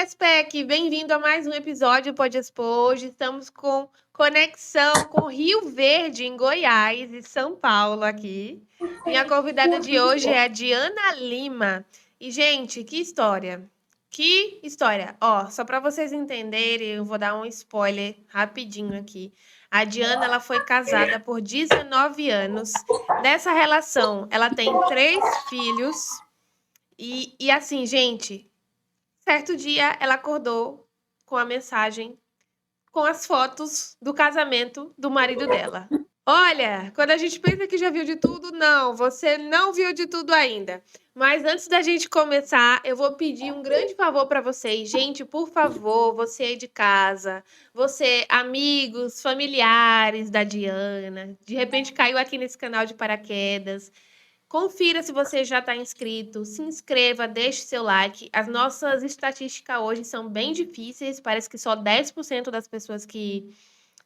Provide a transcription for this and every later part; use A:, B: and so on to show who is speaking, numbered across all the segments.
A: Podespec, bem-vindo a mais um episódio do Podespo. Hoje estamos com conexão com Rio Verde, em Goiás e São Paulo aqui. Minha convidada de hoje é a Diana Lima. E, gente, que história! Que história! Ó, só para vocês entenderem, eu vou dar um spoiler rapidinho aqui. A Diana, ela foi casada por 19 anos. Dessa relação, ela tem 3 filhos. E assim, gente, certo dia ela acordou com a mensagem, com as fotos do casamento do marido dela. Olha, quando a gente pensa que já viu de tudo, não, você não viu de tudo ainda. Mas antes da gente começar, eu vou pedir um grande favor para vocês. Gente, por favor, você aí de casa, você, amigos, familiares da Diana, de repente caiu aqui nesse canal de paraquedas. Confira se você já está inscrito, se inscreva, deixe seu like. As nossas estatísticas hoje são bem difíceis, parece que só 10% das pessoas que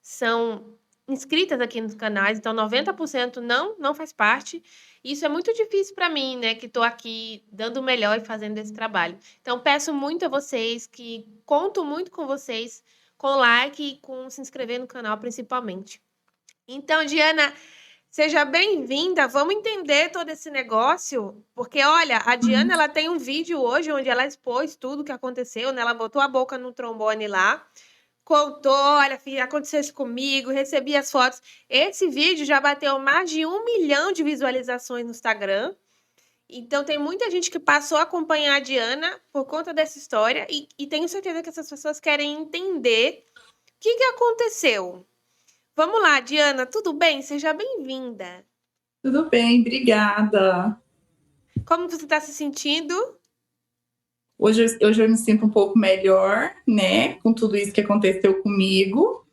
A: são inscritas aqui nos canais, então 90% não faz parte. Isso é muito difícil para mim, né, que estou aqui dando o melhor e fazendo esse trabalho. Então peço muito a vocês, que conto muito com vocês, com like e com se inscrever no canal principalmente. Então, Diana, seja bem-vinda. Vamos entender todo esse negócio, porque olha, a Diana, ela tem um vídeo hoje onde ela expôs tudo o que aconteceu, né? Ela botou a boca no trombone lá, contou, olha, filha, aconteceu isso comigo, recebi as fotos. Esse vídeo já bateu mais de 1 milhão de visualizações no Instagram. Então tem muita gente que passou a acompanhar a Diana por conta dessa história e tenho certeza que essas pessoas querem entender o que aconteceu. Vamos lá, Diana, tudo bem? Seja bem-vinda.
B: Tudo bem, obrigada.
A: Como você está se sentindo?
B: Hoje eu me sinto um pouco melhor, né? Com tudo isso que aconteceu comigo.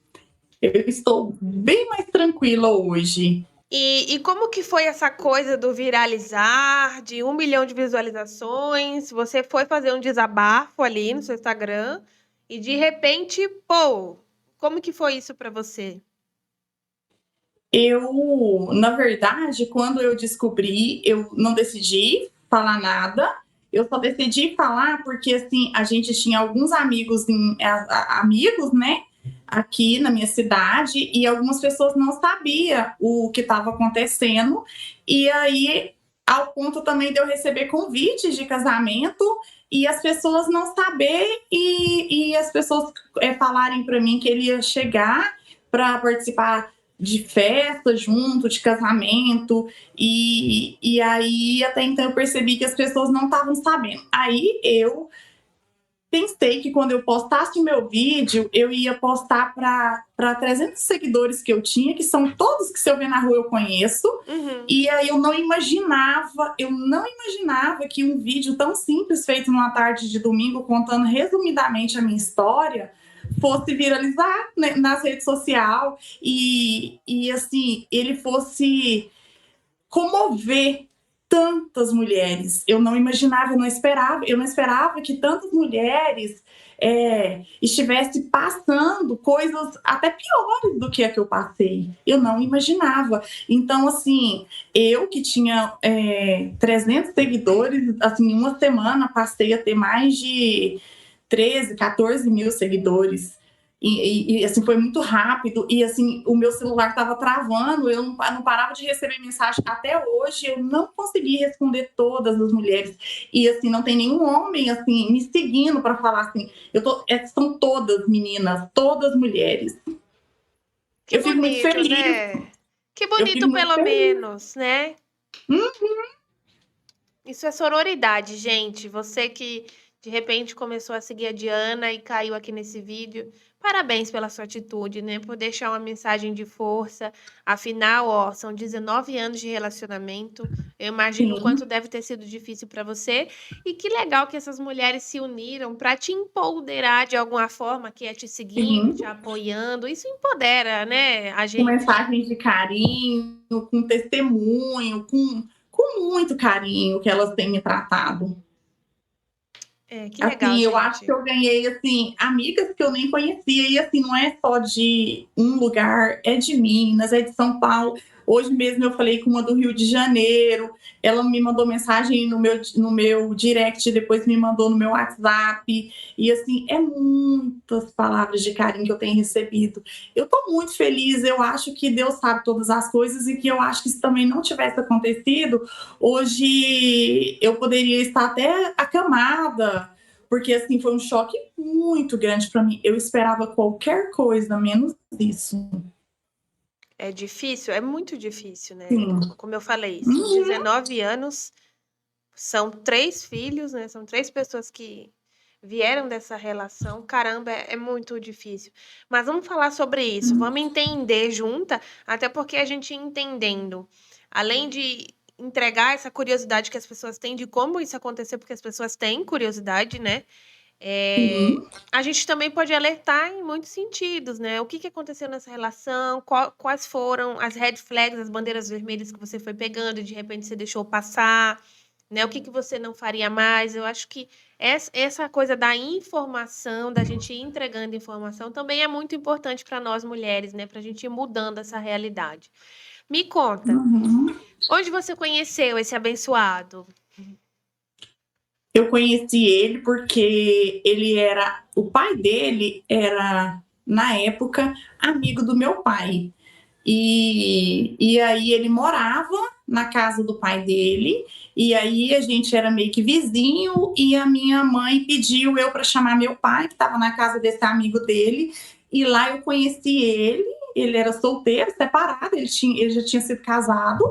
B: Eu estou bem mais tranquila hoje.
A: E como que foi essa coisa do viralizar, de 1 milhão de visualizações? Você foi fazer um desabafo ali no seu Instagram e de repente, pô, como que foi isso para você?
B: Na verdade, quando eu descobri, eu não decidi falar nada. Eu só decidi falar porque, assim, a gente tinha alguns amigos, amigos, né? Aqui na minha cidade, e algumas pessoas não sabiam o que estava acontecendo. E aí, ao ponto também de eu receber convites de casamento e as pessoas não saber e as pessoas falarem para mim que ele ia chegar para participar de festa junto, de casamento, e aí até então eu percebi que as pessoas não estavam sabendo. Aí eu pensei que quando eu postasse o meu vídeo, eu ia postar para 300 seguidores que eu tinha, que são todos que se eu ver na rua eu conheço. E aí eu não imaginava que um vídeo tão simples feito numa tarde de domingo, contando resumidamente a minha história, fosse viralizar, né, nas redes sociais e assim, ele fosse comover tantas mulheres. Eu não imaginava, eu não esperava que tantas mulheres estivessem passando coisas até piores do que a que eu passei. Eu não imaginava. Então, assim, eu que tinha 300 seguidores, assim, em uma semana passei a ter mais de 13, 14 mil seguidores. E assim, foi muito rápido. E assim, o meu celular estava travando, eu não parava de receber mensagem. Até hoje, eu não consegui responder todas as mulheres. E assim, não tem nenhum homem assim me seguindo para falar assim. São todas meninas, todas mulheres.
A: Que
B: eu fico muito
A: bonito,
B: feliz.
A: né? Que bonito, pelo menos, né? Isso é sororidade, gente. Você que de repente começou a seguir a Diana e caiu aqui nesse vídeo. Parabéns pela sua atitude, né? Por deixar uma mensagem de força. Afinal, ó, são 19 anos de relacionamento. Eu imagino o quanto deve ter sido difícil para você. E que legal que essas mulheres se uniram para te empoderar de alguma forma, que é te seguindo, te apoiando. Isso empodera, né, a
B: Com
A: gente.
B: mensagens de carinho, com testemunho, com muito carinho que elas têm me tratado.
A: Que legal,
B: assim, eu
A: gente.
B: acho que eu ganhei, assim, amigas que eu nem conhecia. E, assim, não é só de um lugar, é de Minas, é de São Paulo. Hoje mesmo eu falei com uma do Rio de Janeiro, ela me mandou mensagem no meu direct, depois me mandou no meu WhatsApp. E assim, é muitas palavras de carinho que eu tenho recebido. Eu estou muito feliz, eu acho que Deus sabe todas as coisas e que eu acho que se também não tivesse acontecido, hoje eu poderia estar até acamada, porque assim foi um choque muito grande para mim. Eu esperava qualquer coisa menos isso.
A: É difícil, é muito difícil, né?
B: Sim.
A: Como eu falei, são
B: Uhum.
A: 19 anos, são 3 filhos, né? São 3 pessoas que vieram dessa relação. Caramba, é muito difícil. Mas vamos falar sobre isso, vamos entender junta, até porque a gente entendendo, além de entregar essa curiosidade que as pessoas têm de como isso aconteceu, porque as pessoas têm curiosidade, né?
B: Sim.
A: A gente também pode alertar em muitos sentidos, né? O que aconteceu nessa relação, quais foram as red flags, as bandeiras vermelhas que você foi pegando e de repente você deixou passar, né? O que você não faria mais? Eu acho que essa coisa da informação, da gente ir entregando informação, também é muito importante para nós mulheres, né? Para a gente ir mudando essa realidade. Me conta,
B: Uhum.
A: onde você conheceu esse abençoado?
B: Eu conheci ele porque o pai dele era, na época, amigo do meu pai. E aí ele morava na casa do pai dele, e aí a gente era meio que vizinho, e a minha mãe pediu eu para chamar meu pai, que estava na casa desse amigo dele, e lá eu conheci ele. Ele era solteiro, separado, ele já tinha sido casado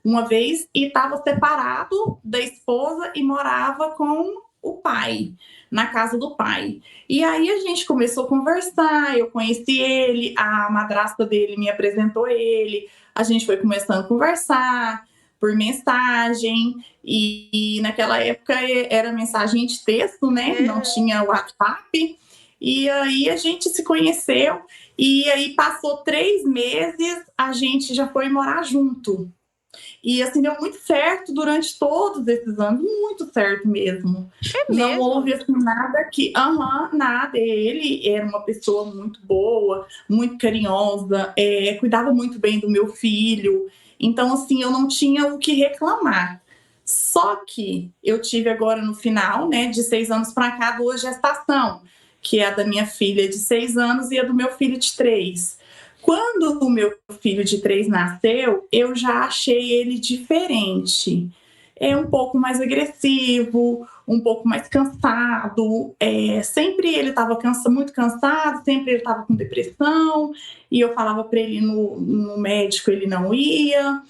B: uma vez e estava separado da esposa e morava com o pai, na casa do pai. E aí a gente começou a conversar, eu conheci ele, a madrasta dele me apresentou ele, a gente foi começando a conversar por mensagem, e naquela época era mensagem de texto, né? Não tinha WhatsApp. E aí a gente se conheceu, e aí passou 3 meses, a gente já foi morar junto. E assim, deu muito certo durante todos esses anos, muito certo mesmo.
A: É
B: Não
A: mesmo?
B: houve assim nada que, nada. Ele era uma pessoa muito boa, muito carinhosa, cuidava muito bem do meu filho. Então, assim, eu não tinha o que reclamar. Só que eu tive agora no final, né, de 6 anos para cá, 2 gestações, que é a da minha filha de 6 anos e a do meu filho de 3. Quando o meu filho de 3 nasceu, eu já achei ele diferente. É um pouco mais agressivo, um pouco mais cansado. Sempre ele estava muito cansado, sempre ele estava com depressão, e eu falava para ele ir no médico, ele não ia,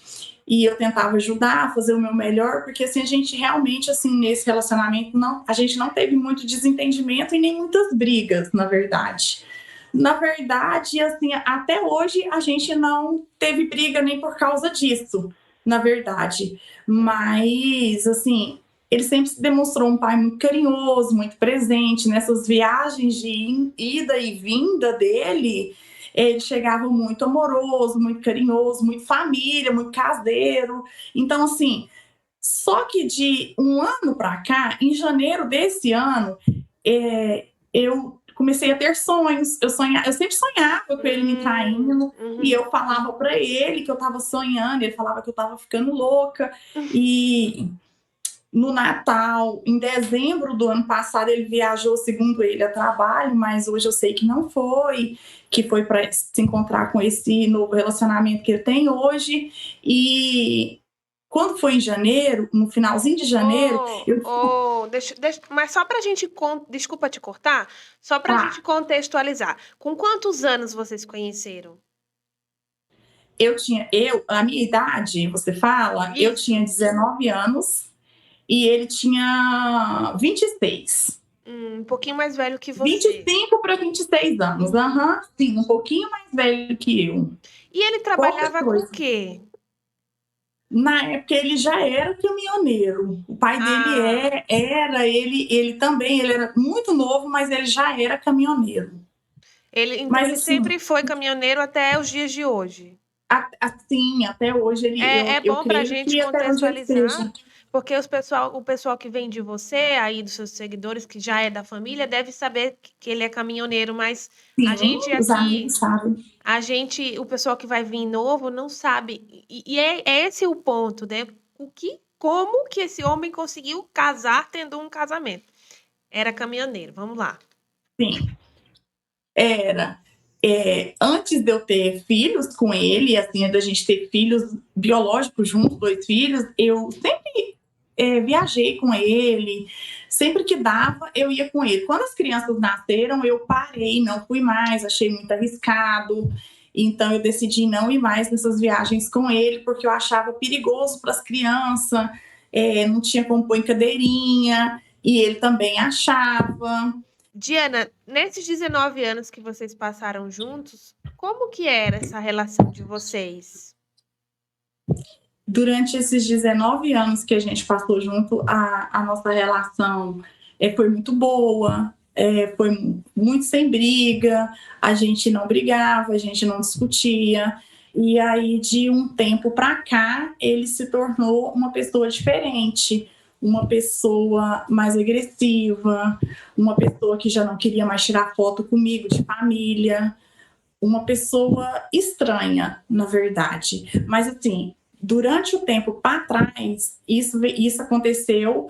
B: e eu tentava ajudar, fazer o meu melhor, porque assim, a gente realmente, assim, nesse relacionamento, a gente não teve muito desentendimento e nem muitas brigas, na verdade. Na verdade, assim, até hoje a gente não teve briga nem por causa disso, na verdade. Mas, assim, ele sempre se demonstrou um pai muito carinhoso, muito presente. Nessas viagens de ida e vinda dele, ele chegava muito amoroso, muito carinhoso, muito família, muito caseiro. Então, assim, só que de um ano para cá, em janeiro desse ano, eu comecei a ter sonhos. Eu sempre sonhava com ele me traindo, e eu falava para ele que eu estava sonhando, ele falava que eu estava ficando louca. E no Natal, em dezembro do ano passado, ele viajou, segundo ele, a trabalho, mas hoje eu sei que não foi, que foi para se encontrar com esse novo relacionamento que ele tem hoje. E quando foi em janeiro, no finalzinho de janeiro,
A: Mas só pra gente, desculpa te cortar, só pra gente contextualizar. Com quantos anos vocês se conheceram?
B: A minha idade, você fala, eu
A: Isso.
B: tinha 19 anos e ele tinha 26.
A: Um pouquinho mais velho que você.
B: 25 para 26 anos. Sim, um pouquinho mais velho que eu.
A: E ele trabalhava com o quê?
B: Na época ele já era caminhoneiro. O pai dele ele também, ele era muito novo, mas ele já era caminhoneiro.
A: Então ele
B: assim,
A: sempre foi caminhoneiro até os dias de hoje.
B: Assim, até hoje
A: É
B: eu
A: bom pra
B: creio
A: gente
B: que até onde ele
A: contextualizar,
B: esteja.
A: Porque o pessoal que vem de você, aí dos seus seguidores, que já é da família, deve saber que ele é caminhoneiro, mas a
B: Sim,
A: gente
B: os
A: aqui,
B: amigos sabem.
A: o pessoal que vai vir novo não sabe. E é esse o ponto, né? Como que esse homem conseguiu casar tendo um casamento? Era caminhoneiro, vamos lá.
B: Sim, era. Antes de eu ter filhos com ele, assim, da gente ter filhos biológicos juntos, 2 filhos, eu sempre viajei com ele, sempre que dava, eu ia com ele. Quando as crianças nasceram, eu parei, não fui mais, achei muito arriscado. Então, eu decidi não ir mais nessas viagens com ele, porque eu achava perigoso para as crianças, não tinha como pôr em cadeirinha, e ele também achava.
A: Diana, nesses 19 anos que vocês passaram juntos, como que era essa relação de vocês?
B: Durante esses 19 anos que a gente passou junto, a nossa relação foi muito boa, foi muito sem briga, a gente não brigava, a gente não discutia. E aí, de um tempo para cá, ele se tornou uma pessoa diferente, uma pessoa mais agressiva, uma pessoa que já não queria mais tirar foto comigo de família, uma pessoa estranha, na verdade. Mas assim, durante o tempo para trás, isso aconteceu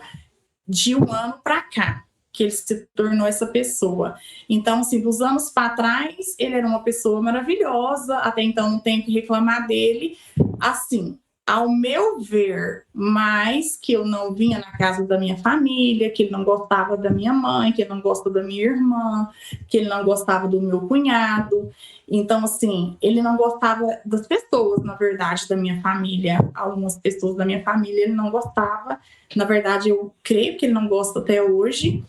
B: de um ano para cá, que ele se tornou essa pessoa. Então, assim, dos anos para trás, ele era uma pessoa maravilhosa, até então não tenho que reclamar dele. Assim, ao meu ver, mais que eu não vinha na casa da minha família, que ele não gostava da minha mãe, que ele não gosta da minha irmã, que ele não gostava do meu cunhado. Então, assim, ele não gostava das pessoas, na verdade, da minha família. Algumas pessoas da minha família ele não gostava. Na verdade, eu creio que ele não gosta até hoje.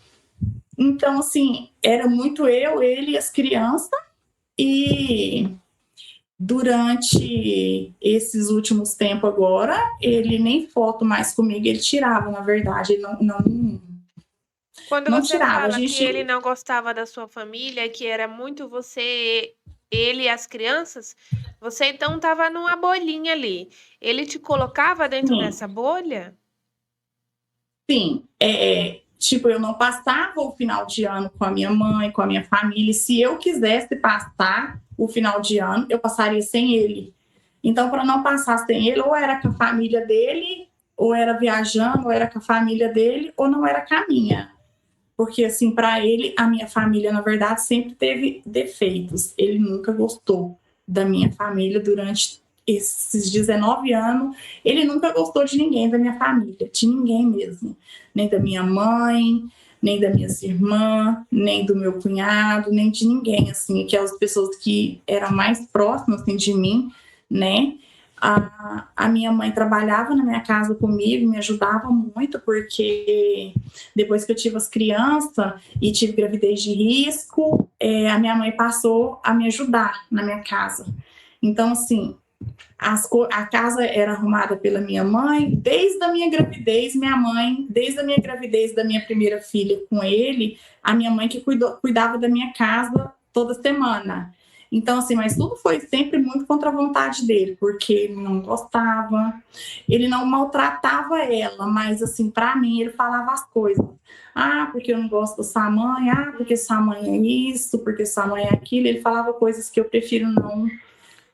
B: Então, assim, era muito eu, ele e as crianças. E durante esses últimos tempos agora, ele nem foto mais comigo, ele tirava, na verdade, ele
A: Quando
B: não
A: você
B: tirava. A
A: fala que ele
B: gente,
A: não gostava da sua família, que era muito você, ele e as crianças, você então estava numa bolinha ali. Ele te colocava dentro
B: sim,
A: dessa bolha?
B: sim, tipo, eu não passava o final de ano com a minha mãe, com a minha família. Se eu quisesse passar o final de ano, eu passaria sem ele. Então, para não passar sem ele, ou era com a família dele, ou era viajando, ou era com a família dele, ou não era com a minha. Porque, assim, para ele, a minha família, na verdade, sempre teve defeitos. Ele nunca gostou da minha família durante esses 19 anos. Ele nunca gostou de ninguém da minha família, de ninguém mesmo. Nem da minha mãe, nem das minhas irmãs, nem do meu cunhado, nem de ninguém, assim, aquelas pessoas que eram mais próximas, assim, de mim, né? A minha mãe trabalhava na minha casa comigo, me ajudava muito, porque depois que eu tive as crianças e tive gravidez de risco, a minha mãe passou a me ajudar na minha casa. Então, assim, a casa era arrumada pela minha mãe desde a minha gravidez. Desde a minha gravidez da minha primeira filha com ele, a minha mãe que cuidava da minha casa toda semana. Então, assim, mas tudo foi sempre muito contra a vontade dele, porque ele não gostava, ele não maltratava ela, mas, assim, para mim, ele falava as coisas. Ah, porque eu não gosto da sua mãe, ah, porque sua mãe é isso, porque sua mãe é aquilo. Ele falava coisas que eu prefiro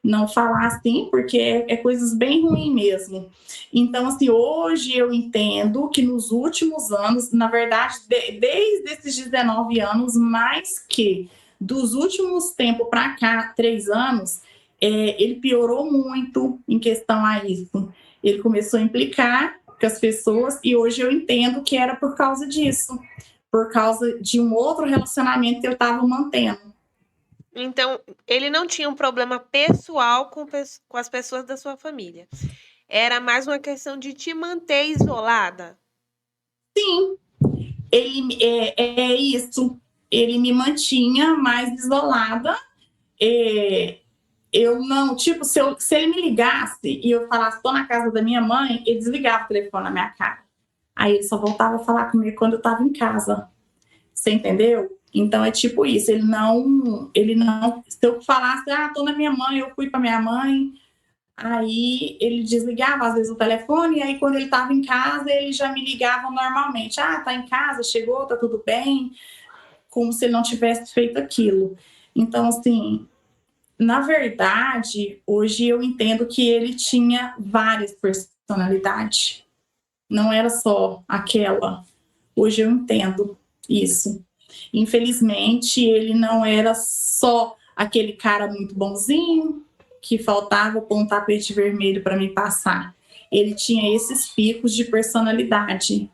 B: não falar assim, porque coisas bem ruins mesmo. Então, assim, hoje eu entendo que nos últimos anos, na verdade, desde esses 19 anos, mais que dos últimos tempos para cá, 3 anos, ele piorou muito em questão a isso. Ele começou a implicar com as pessoas e hoje eu entendo que era por causa disso, por causa de um outro relacionamento que eu estava mantendo.
A: Então, ele não tinha um problema pessoal com as pessoas da sua família. Era mais uma questão de te manter isolada.
B: Sim, ele é isso. Ele me mantinha mais isolada. É, eu não, tipo, se ele me ligasse e eu falasse, estou na casa da minha mãe, ele desligava o telefone na minha cara. Aí ele só voltava a falar comigo quando eu estava em casa. Você entendeu? Então é tipo isso. Se eu falasse, ah, tô na minha mãe, eu fui para minha mãe, Aí ele desligava às vezes o telefone, e aí quando ele estava em casa, ele já me ligava normalmente. Ah, tá em casa, chegou, tá tudo bem, como se ele não tivesse feito aquilo. Então, assim, na verdade, hoje eu entendo que ele tinha várias personalidades. Não era só aquela. Hoje eu entendo isso. Infelizmente, ele não era só aquele cara muito bonzinho, que faltava pôr um tapete vermelho para me passar. Ele tinha esses picos de personalidade.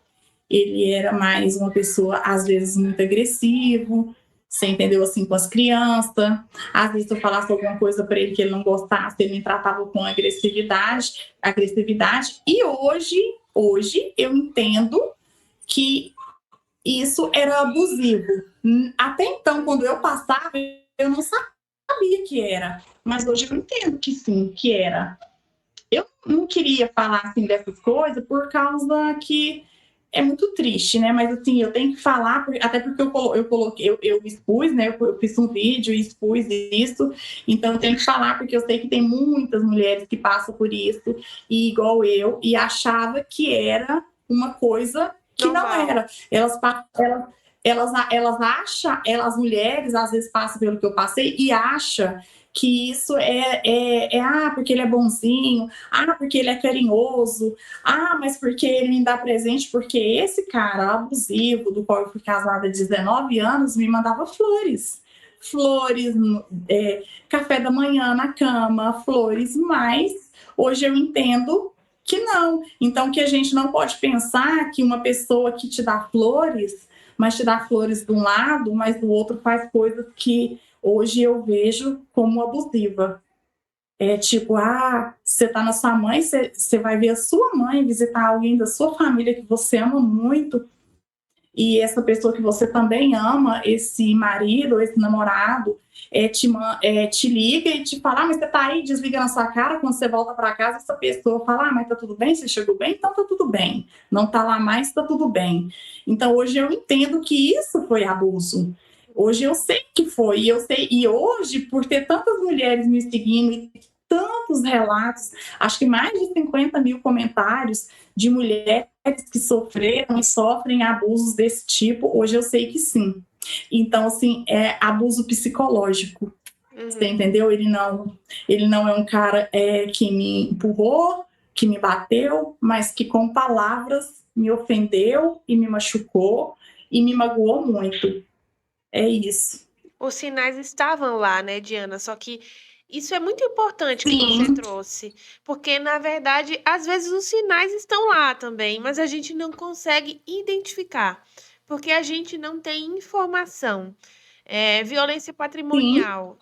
B: Ele era mais uma pessoa, às vezes, muito agressivo, você entendeu, assim, com as crianças. Às vezes, se eu falasse alguma coisa para ele que ele não gostasse, ele me tratava com agressividade. E hoje eu entendo que isso era abusivo. Até então, quando eu passava, eu não sabia que era, mas hoje eu entendo que sim, que era. Eu não queria falar assim dessas coisas por causa que é muito triste, né? Mas assim, eu tenho que falar, até porque eu expus, né? Eu fiz um vídeo e expus isso, então eu tenho que falar, porque eu sei que tem muitas mulheres que passam por isso, e igual eu, e achava que era uma coisa que não era. Elas acham, as mulheres às vezes passam pelo que eu passei e acham que isso porque ele é bonzinho, porque ele é carinhoso, mas porque ele me dá presente, porque esse cara abusivo, do qual eu fui casada há 19 anos, me mandava flores. Flores, café da manhã na cama, flores, mas hoje eu entendo que não. Então, que a gente não pode pensar que uma pessoa que te dá flores, mas te dá flores de um lado, mas do outro faz coisas que hoje eu vejo como abusiva. É tipo, você tá na sua mãe, você vai ver a sua mãe, visitar alguém da sua família que você ama muito, e essa pessoa que você também ama, esse marido, esse namorado, te liga e te fala, mas você tá aí, desliga na sua cara, quando você volta para casa, essa pessoa fala, mas tá tudo bem? Você chegou bem? Então tá tudo bem. Não tá lá mais, tá tudo bem. Então hoje eu entendo que isso foi abuso. Hoje eu sei que foi, e hoje, por ter tantas mulheres me seguindo e tantos relatos, acho que mais de 50 mil comentários de mulheres que sofreram e sofrem abusos desse tipo, hoje eu sei que sim. Então, assim, é abuso psicológico. Você entendeu? Ele não é um cara que me empurrou, que me bateu, mas que com palavras me ofendeu e me machucou e me magoou muito. É isso.
A: Os sinais estavam lá, né, Diana? Só que isso é muito importante que você
B: Sim,
A: trouxe, porque na verdade, às vezes os sinais estão lá também, mas a gente não consegue identificar, porque a gente não tem informação. Violência
B: sim.
A: patrimonial,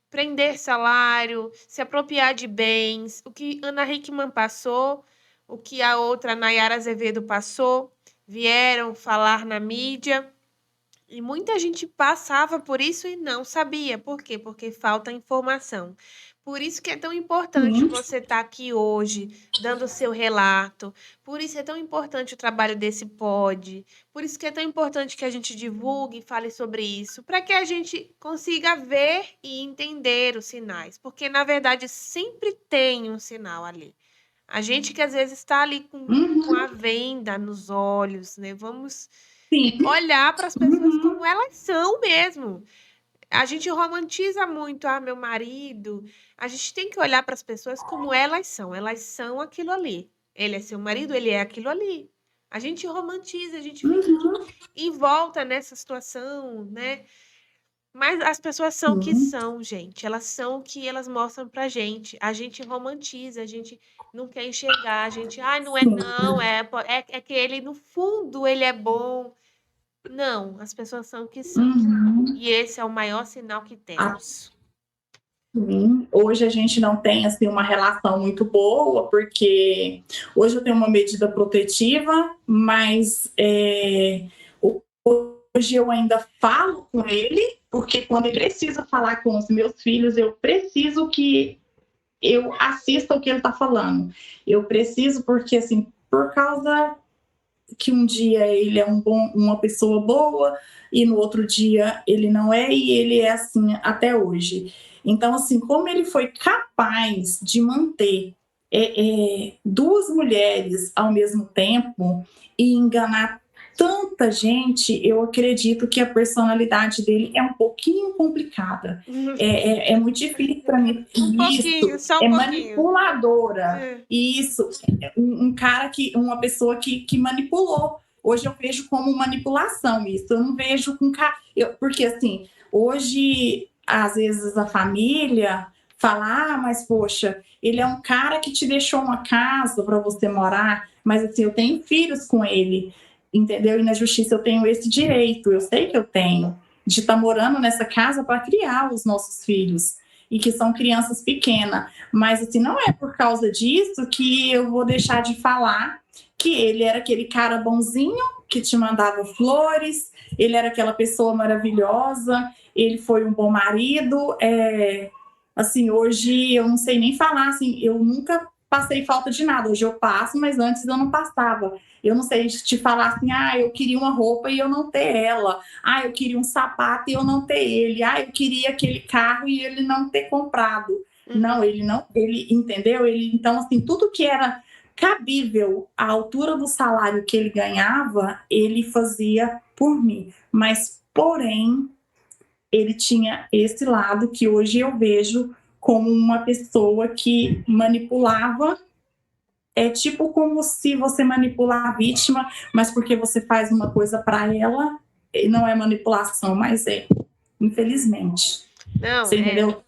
A: prender salário, se apropriar de bens, o que Ana Hickman passou, o que a outra Nayara Azevedo passou, vieram falar na mídia. E muita gente passava por isso e não sabia. Por quê? Porque falta informação. Por isso que é tão importante
B: Sim.
A: você estar aqui hoje, dando o seu relato. Por isso é tão importante o trabalho desse pod. Por isso que é tão importante que a gente divulgue e fale sobre isso, para que a gente consiga ver e entender os sinais. Porque, na verdade, sempre tem um sinal ali. A gente que às vezes está ali com a
B: Uhum.
A: venda nos olhos, né? Vamos
B: Sim.
A: olhar para as pessoas como
B: Uhum.
A: elas são mesmo. A gente romantiza muito, meu marido. A gente tem que olhar para as pessoas como elas são. Elas são aquilo ali. Ele é seu marido, ele é aquilo ali. A gente romantiza, a gente fica
B: Uhum.
A: em volta nessa situação, né? Mas as pessoas são o que
B: Sim.
A: são, gente. Elas são o que elas mostram pra gente. A gente romantiza, a gente não quer enxergar, a gente, não é
B: Sim.
A: não, é que ele, no fundo, ele é bom. Não, as pessoas são o que são.
B: Uhum.
A: E esse é o maior sinal que temos.
B: Sim. Hoje a gente não tem assim uma relação muito boa, porque hoje eu tenho uma medida protetiva, mas hoje eu ainda falo com ele, porque quando ele precisa falar com os meus filhos, eu preciso que eu assista o que ele está falando. Eu preciso, porque assim, por causa que um dia ele é uma pessoa boa e no outro dia ele não é, e ele é assim até hoje. Então, assim, como ele foi capaz de manter duas mulheres ao mesmo tempo e enganar tanta gente, eu acredito que a personalidade dele é um pouquinho complicada. É muito difícil para mim.
A: Um pouquinho,
B: Isso,
A: só um
B: é
A: pouquinho.
B: manipuladora. Isso, uma pessoa que manipulou. Hoje eu vejo como manipulação isso. Eu não vejo com porque assim, hoje às vezes a família fala, mas poxa, ele é um cara que te deixou uma casa para você morar, mas assim, eu tenho filhos com ele, entendeu? E na justiça eu tenho esse direito, eu sei que eu tenho, de estar morando nessa casa para criar os nossos filhos, e que são crianças pequenas. Mas assim, não é por causa disso que eu vou deixar de falar que ele era aquele cara bonzinho, que te mandava flores, ele era aquela pessoa maravilhosa, ele foi um bom marido. Assim, hoje eu não sei nem falar, assim, eu nunca passei falta de nada. Hoje eu passo, mas antes eu não passava. Eu não sei te falar assim, eu queria uma roupa e eu não ter ela. Eu queria um sapato e eu não ter ele. Eu queria aquele carro e ele não ter comprado. Não, ele não, ele entendeu? Então, assim, tudo que era cabível à altura do salário que ele ganhava, ele fazia por mim. Mas, porém, ele tinha esse lado que hoje eu vejo como uma pessoa que manipulava. É tipo como se você manipular a vítima, mas porque você faz uma coisa para ela, não é manipulação, mas infelizmente.
A: Não,
B: Você entendeu?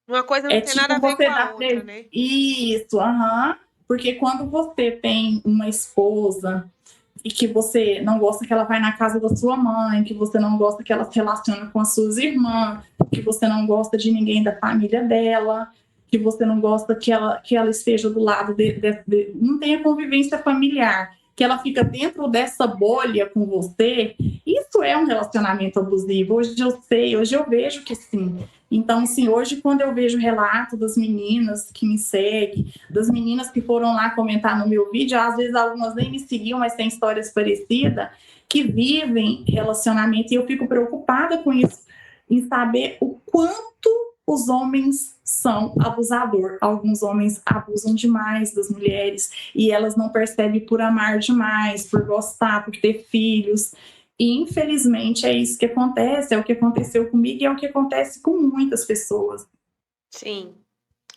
A: uma coisa não
B: É
A: tem nada a
B: tipo
A: ver com
B: você
A: a
B: dar
A: outra, né?
B: isso, porque quando você tem uma esposa e que você não gosta que ela vai na casa da sua mãe, que você não gosta que ela se relacione com as suas irmãs, que você não gosta de ninguém da família dela, que você não gosta que ela esteja do lado não tenha convivência familiar, que ela fica dentro dessa bolha com você, isso é um relacionamento abusivo. Hoje eu sei, hoje eu vejo que sim. Então, assim, hoje quando eu vejo relato das meninas que me seguem, das meninas que foram lá comentar no meu vídeo, às vezes algumas nem me seguiam, mas têm histórias parecidas, que vivem relacionamento, e eu fico preocupada com isso, em saber o quanto os homens são abusadores. Alguns homens abusam demais das mulheres e elas não percebem por amar demais, por gostar, por ter filhos. E infelizmente é isso que acontece, é o que aconteceu comigo e é o que acontece com muitas pessoas.
A: Sim,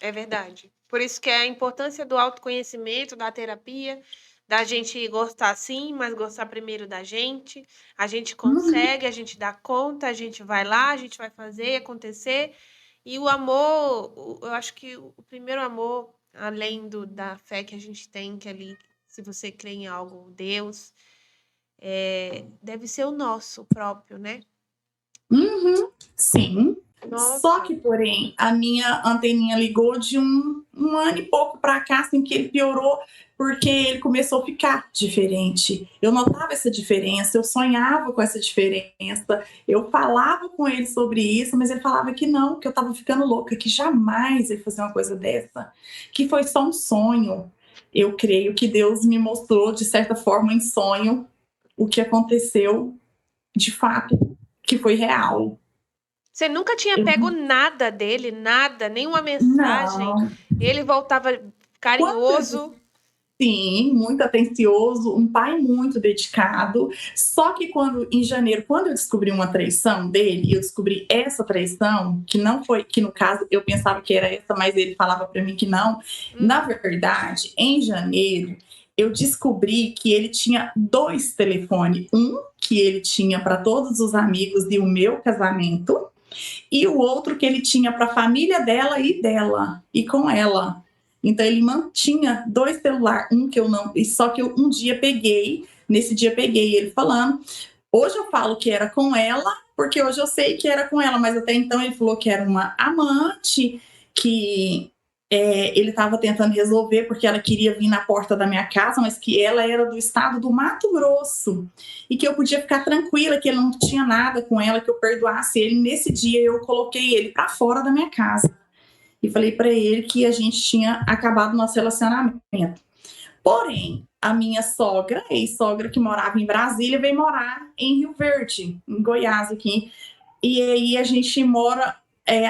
A: é verdade. Por isso que é a importância do autoconhecimento, da terapia, da gente gostar sim, mas gostar primeiro da gente. A gente consegue, a gente dá conta, a gente vai lá, a gente vai fazer acontecer. E o amor, eu acho que o primeiro amor, além da fé que a gente tem, que ali, se você crê em algo, Deus, deve ser o nosso próprio, né?
B: Sim. Só
A: Nossa.
B: que, porém, a minha anteninha ligou de um ano e pouco para cá, assim, que ele piorou, porque ele começou a ficar diferente. Eu notava essa diferença, eu sonhava com essa diferença, eu falava com ele sobre isso, mas ele falava que não, que eu estava ficando louca, que jamais ia fazer uma coisa dessa, que foi só um sonho. Eu creio que Deus me mostrou, de certa forma, em sonho, o que aconteceu de fato, que foi real.
A: Você nunca tinha
B: Eu,
A: pego nada dele, nada, nenhuma mensagem.
B: não.
A: Ele voltava
B: Quando
A: carinhoso.
B: sim, muito atencioso, um pai muito dedicado. Só que quando, em janeiro, quando eu descobri uma traição dele, eu descobri essa traição, que não foi, que no caso eu pensava que era essa, mas ele falava para mim que não. Na verdade, em janeiro, eu descobri que ele tinha dois telefones. Um que ele tinha para todos os amigos e o meu casamento, e o outro que ele tinha para a família dela e com ela. Então ele mantinha dois celulares, um que eu não, só que eu um dia peguei, nesse dia peguei ele falando. Hoje eu falo que era com ela, porque hoje eu sei que era com ela, mas até então ele falou que era uma amante, que ele estava tentando resolver porque ela queria vir na porta da minha casa, mas que ela era do estado do Mato Grosso e que eu podia ficar tranquila, que ele não tinha nada com ela, que eu perdoasse ele. Nesse dia eu coloquei ele para fora da minha casa e falei para ele que a gente tinha acabado nosso relacionamento. Porém, a minha sogra, ex-sogra que morava em Brasília, veio morar em Rio Verde, em Goiás aqui. E aí a gente mora,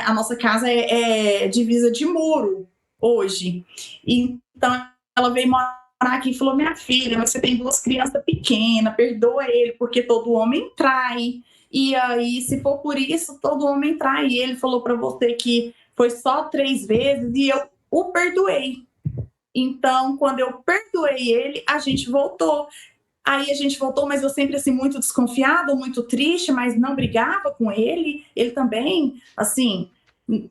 B: a nossa casa é divisa de muro hoje. Então ela veio morar aqui e falou: minha filha, mas você tem 2 crianças pequenas, perdoa ele, porque todo homem trai. E aí, se for por isso, todo homem trai. E ele falou para você que foi só 3 vezes e eu o perdoei. Então, quando eu perdoei ele, a gente voltou. Aí a gente voltou, mas eu sempre assim muito desconfiada, muito triste, mas não brigava com ele. Ele também, assim,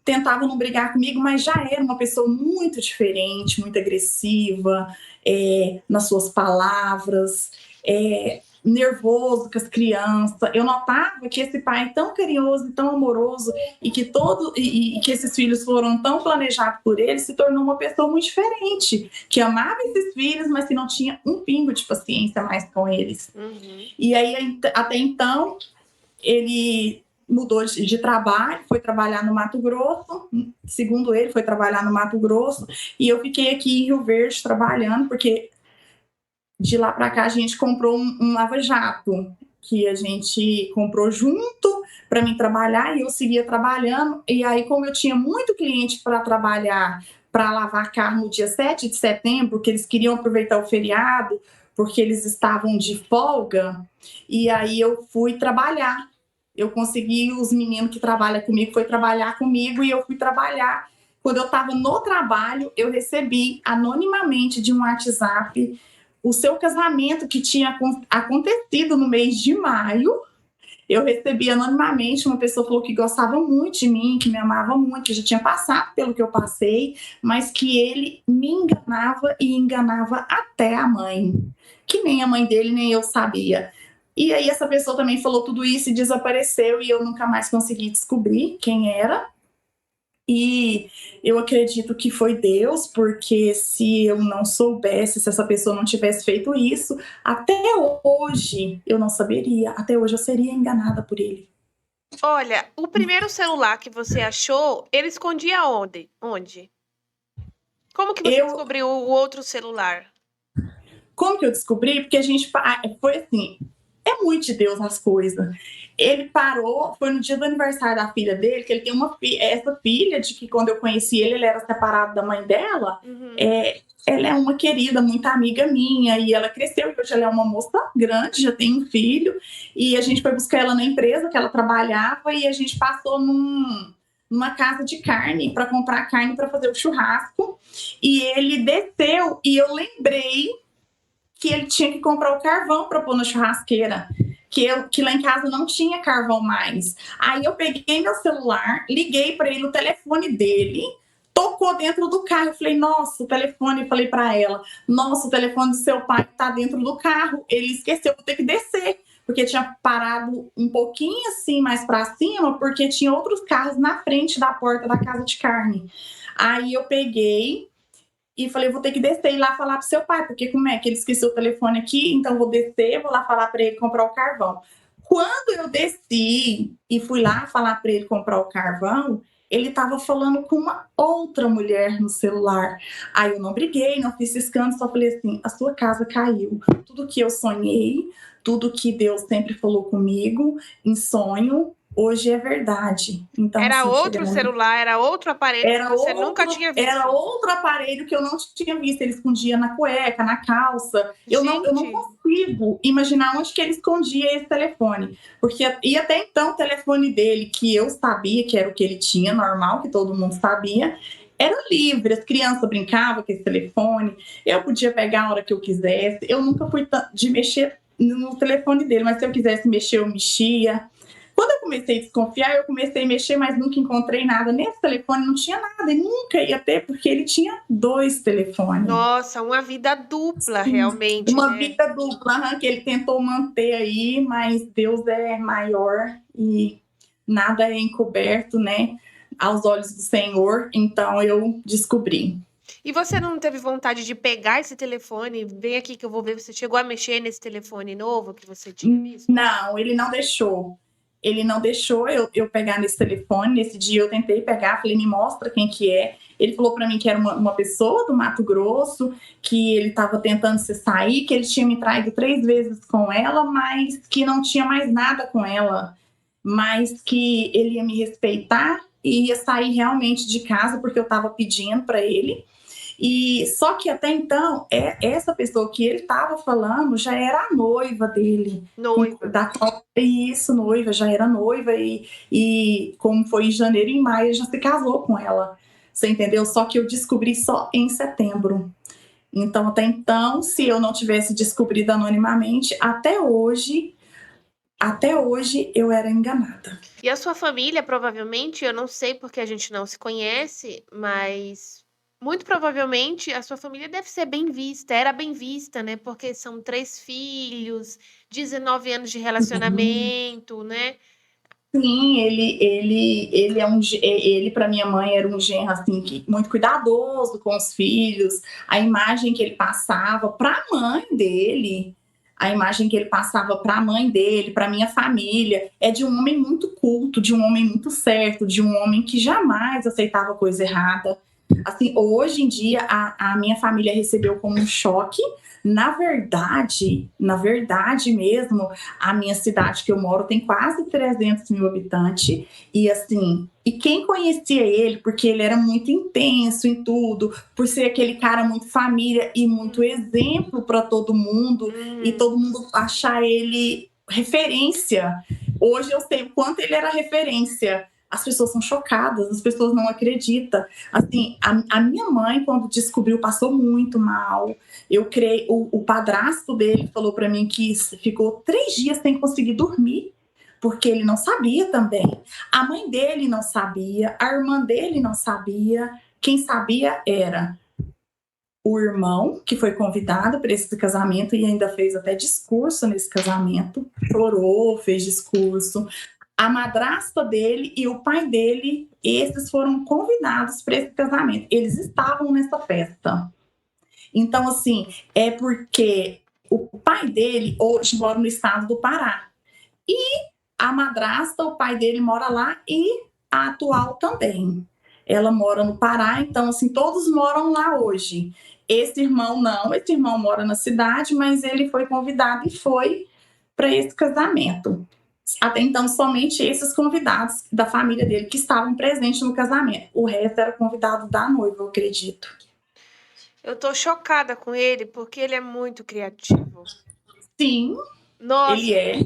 B: tentava não brigar comigo, mas já era uma pessoa muito diferente, muito agressiva, nas suas palavras, nervoso com as crianças. Eu notava que esse pai tão carinhoso e tão amoroso e que esses filhos foram tão planejados por ele, se tornou uma pessoa muito diferente, que amava esses filhos, mas que não tinha um pingo de paciência mais com eles. E aí, até então, ele mudou de trabalho, foi trabalhar no Mato Grosso, segundo ele, foi trabalhar no Mato Grosso, e eu fiquei aqui em Rio Verde trabalhando, porque de lá para cá a gente comprou um lava-jato, que a gente comprou junto para mim trabalhar, e eu seguia trabalhando. E aí, como eu tinha muito cliente para trabalhar, para lavar carro no dia 7 de setembro, que eles queriam aproveitar o feriado, porque eles estavam de folga, e aí eu fui trabalhar. Eu consegui, os meninos que trabalham comigo foi trabalhar comigo, e eu fui trabalhar. Quando eu estava no trabalho, eu recebi anonimamente de um WhatsApp o seu casamento que tinha acontecido no mês de maio. Eu recebi anonimamente, uma pessoa falou que gostava muito de mim, que me amava muito, que já tinha passado pelo que eu passei, mas que ele me enganava e enganava até a mãe, que nem a mãe dele nem eu sabia. E aí essa pessoa também falou tudo isso e desapareceu, e eu nunca mais consegui descobrir quem era. E eu acredito que foi Deus, porque se eu não soubesse, se essa pessoa não tivesse feito isso, até hoje eu não saberia, até hoje eu seria enganada por ele.
A: Olha, o primeiro celular que você achou, ele escondia onde? Onde? Como que você descobriu o outro celular?
B: Como que eu descobri? Porque a gente foi assim, é muito de Deus as coisas. Ele parou, foi no dia do aniversário da filha dele, que ele tem essa filha, de que quando eu conheci ele era separado da mãe dela. Ela é uma querida, muito amiga minha, e ela cresceu, e hoje ela é uma moça grande, já tem um filho, e a gente foi buscar ela na empresa que ela trabalhava, e a gente passou numa casa de carne para comprar carne para fazer o churrasco, e ele desceu, e eu lembrei que ele tinha que comprar o carvão para pôr na churrasqueira, que lá em casa não tinha carvão mais. Aí eu peguei meu celular, liguei para ele, o telefone dele tocou dentro do carro. Eu falei: nossa, o telefone. Eu falei para ela: nossa, o telefone do seu pai está dentro do carro. Ele esqueceu, vou ter que descer, porque tinha parado um pouquinho assim mais para cima, porque tinha outros carros na frente da porta da casa de carne. Aí eu peguei e falei: vou ter que descer e ir lá falar pro seu pai, porque como é que ele esqueceu o telefone aqui, então vou descer, vou lá falar para ele comprar o carvão. Quando eu desci e fui lá falar para ele comprar o carvão, ele estava falando com uma outra mulher no celular. Aí eu não briguei, não fiz escândalo, só falei assim: a sua casa caiu. Tudo que eu sonhei, tudo que Deus sempre falou comigo em sonho, hoje é verdade. Então,
A: Era
B: assim,
A: outro celular, era outro aparelho que você nunca tinha visto.
B: Era outro aparelho que eu não tinha visto. Ele escondia na cueca, na calça. Eu não consigo imaginar onde que ele escondia esse telefone. E até então, o telefone dele, que eu sabia que era o que ele tinha, normal, que todo mundo sabia, era livre. As crianças brincavam com esse telefone. Eu podia pegar a hora que eu quisesse. Eu nunca fui de mexer no telefone dele, mas se eu quisesse mexer, eu mexia. Quando eu comecei a desconfiar, eu comecei a mexer, mas nunca encontrei nada. Nesse telefone não tinha nada, e nunca ia ter, porque ele tinha 2 telefones.
A: Nossa, uma vida dupla, realmente.
B: Uma vida dupla, que ele tentou manter aí, mas Deus é maior e nada é encoberto, né, aos olhos do Senhor. Então eu descobri.
A: E você não teve vontade de pegar esse telefone? Vem aqui que eu vou ver. Você chegou a mexer nesse telefone novo que você tinha visto?
B: Não, ele não deixou. Ele não deixou eu pegar nesse telefone. Nesse dia eu tentei pegar, falei, me mostra quem que é. Ele falou para mim que era uma pessoa do Mato Grosso, que ele estava tentando se sair, que ele tinha me traído 3 vezes com ela, mas que não tinha mais nada com ela, mas que ele ia me respeitar e ia sair realmente de casa porque eu estava pedindo para ele. E só que até então, essa pessoa que ele estava falando já era a noiva dele.
A: Noiva.
B: Da qual, isso, noiva, já era noiva. E como foi em janeiro e em maio, ele já se casou com ela. Você entendeu? Só que eu descobri só em setembro. Então, até então, se eu não tivesse descobrido anonimamente, até hoje eu era enganada.
A: E a sua família, provavelmente, eu não sei porque a gente não se conhece, mas muito provavelmente a sua família deve ser bem vista, era bem vista, né? Porque são 3 filhos, 19 anos de relacionamento, né?
B: Sim, ele é ele para minha mãe era um genro assim muito cuidadoso com os filhos. A imagem que ele passava para a mãe dele, a imagem que ele passava para a mãe dele, para minha família, é de um homem muito culto, de um homem muito certo, de um homem que jamais aceitava coisa errada. Assim, hoje em dia a minha família recebeu como um choque. Na verdade mesmo, a minha cidade que eu moro tem quase 300 mil habitantes. E assim, e quem conhecia ele, porque ele era muito intenso em tudo, por ser aquele cara muito família e muito exemplo para todo mundo, e todo mundo achar ele referência. Hoje eu sei o quanto ele era referência. As pessoas são chocadas, as pessoas não acreditam. Assim, a minha mãe, quando descobriu, passou muito mal. Eu creio, o padrasto dele falou para mim que ficou 3 dias sem conseguir dormir, porque ele não sabia também. A mãe dele não sabia, a irmã dele não sabia. Quem sabia era o irmão, que foi convidado para esse casamento e ainda fez até discurso nesse casamento. Chorou, fez discurso. A madrasta dele e o pai dele, esses foram convidados para esse casamento. Eles estavam nessa festa. Então, assim, é porque o pai dele hoje mora no estado do Pará. E a madrasta, o pai dele mora lá e a atual também. Ela mora no Pará, então, assim, todos moram lá hoje. Esse irmão não, esse irmão mora na cidade, mas ele foi convidado e foi para esse casamento. Até então, somente esses convidados da família dele que estavam presentes no casamento. O resto era convidado da noiva, eu acredito.
A: Eu tô chocada com ele porque ele é muito criativo.
B: Sim, ele
A: Nossa,
B: é.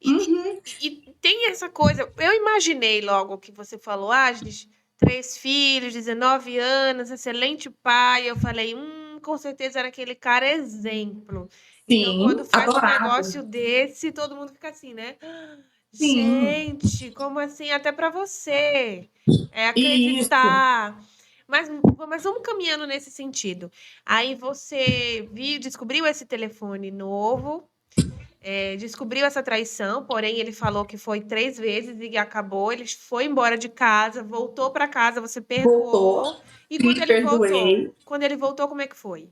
A: e, e tem essa coisa. Eu imaginei logo que você falou, gente, 3 filhos, 19 anos, excelente pai. Eu falei, com certeza era aquele cara exemplo. Então, quando
B: Sim,
A: faz um
B: adorado.
A: negócio desse, todo mundo fica assim, né?
B: Sim,
A: Gente, como assim? Até para você. É
B: isso.
A: acreditar. Mas vamos caminhando nesse sentido. Aí você descobriu esse telefone novo, descobriu essa traição, porém ele falou que foi 3 vezes e acabou. Ele foi embora de casa, voltou para casa, você
B: Voltou,
A: perdoou. E
B: me perdoei.
A: quando ele voltou, como é que foi?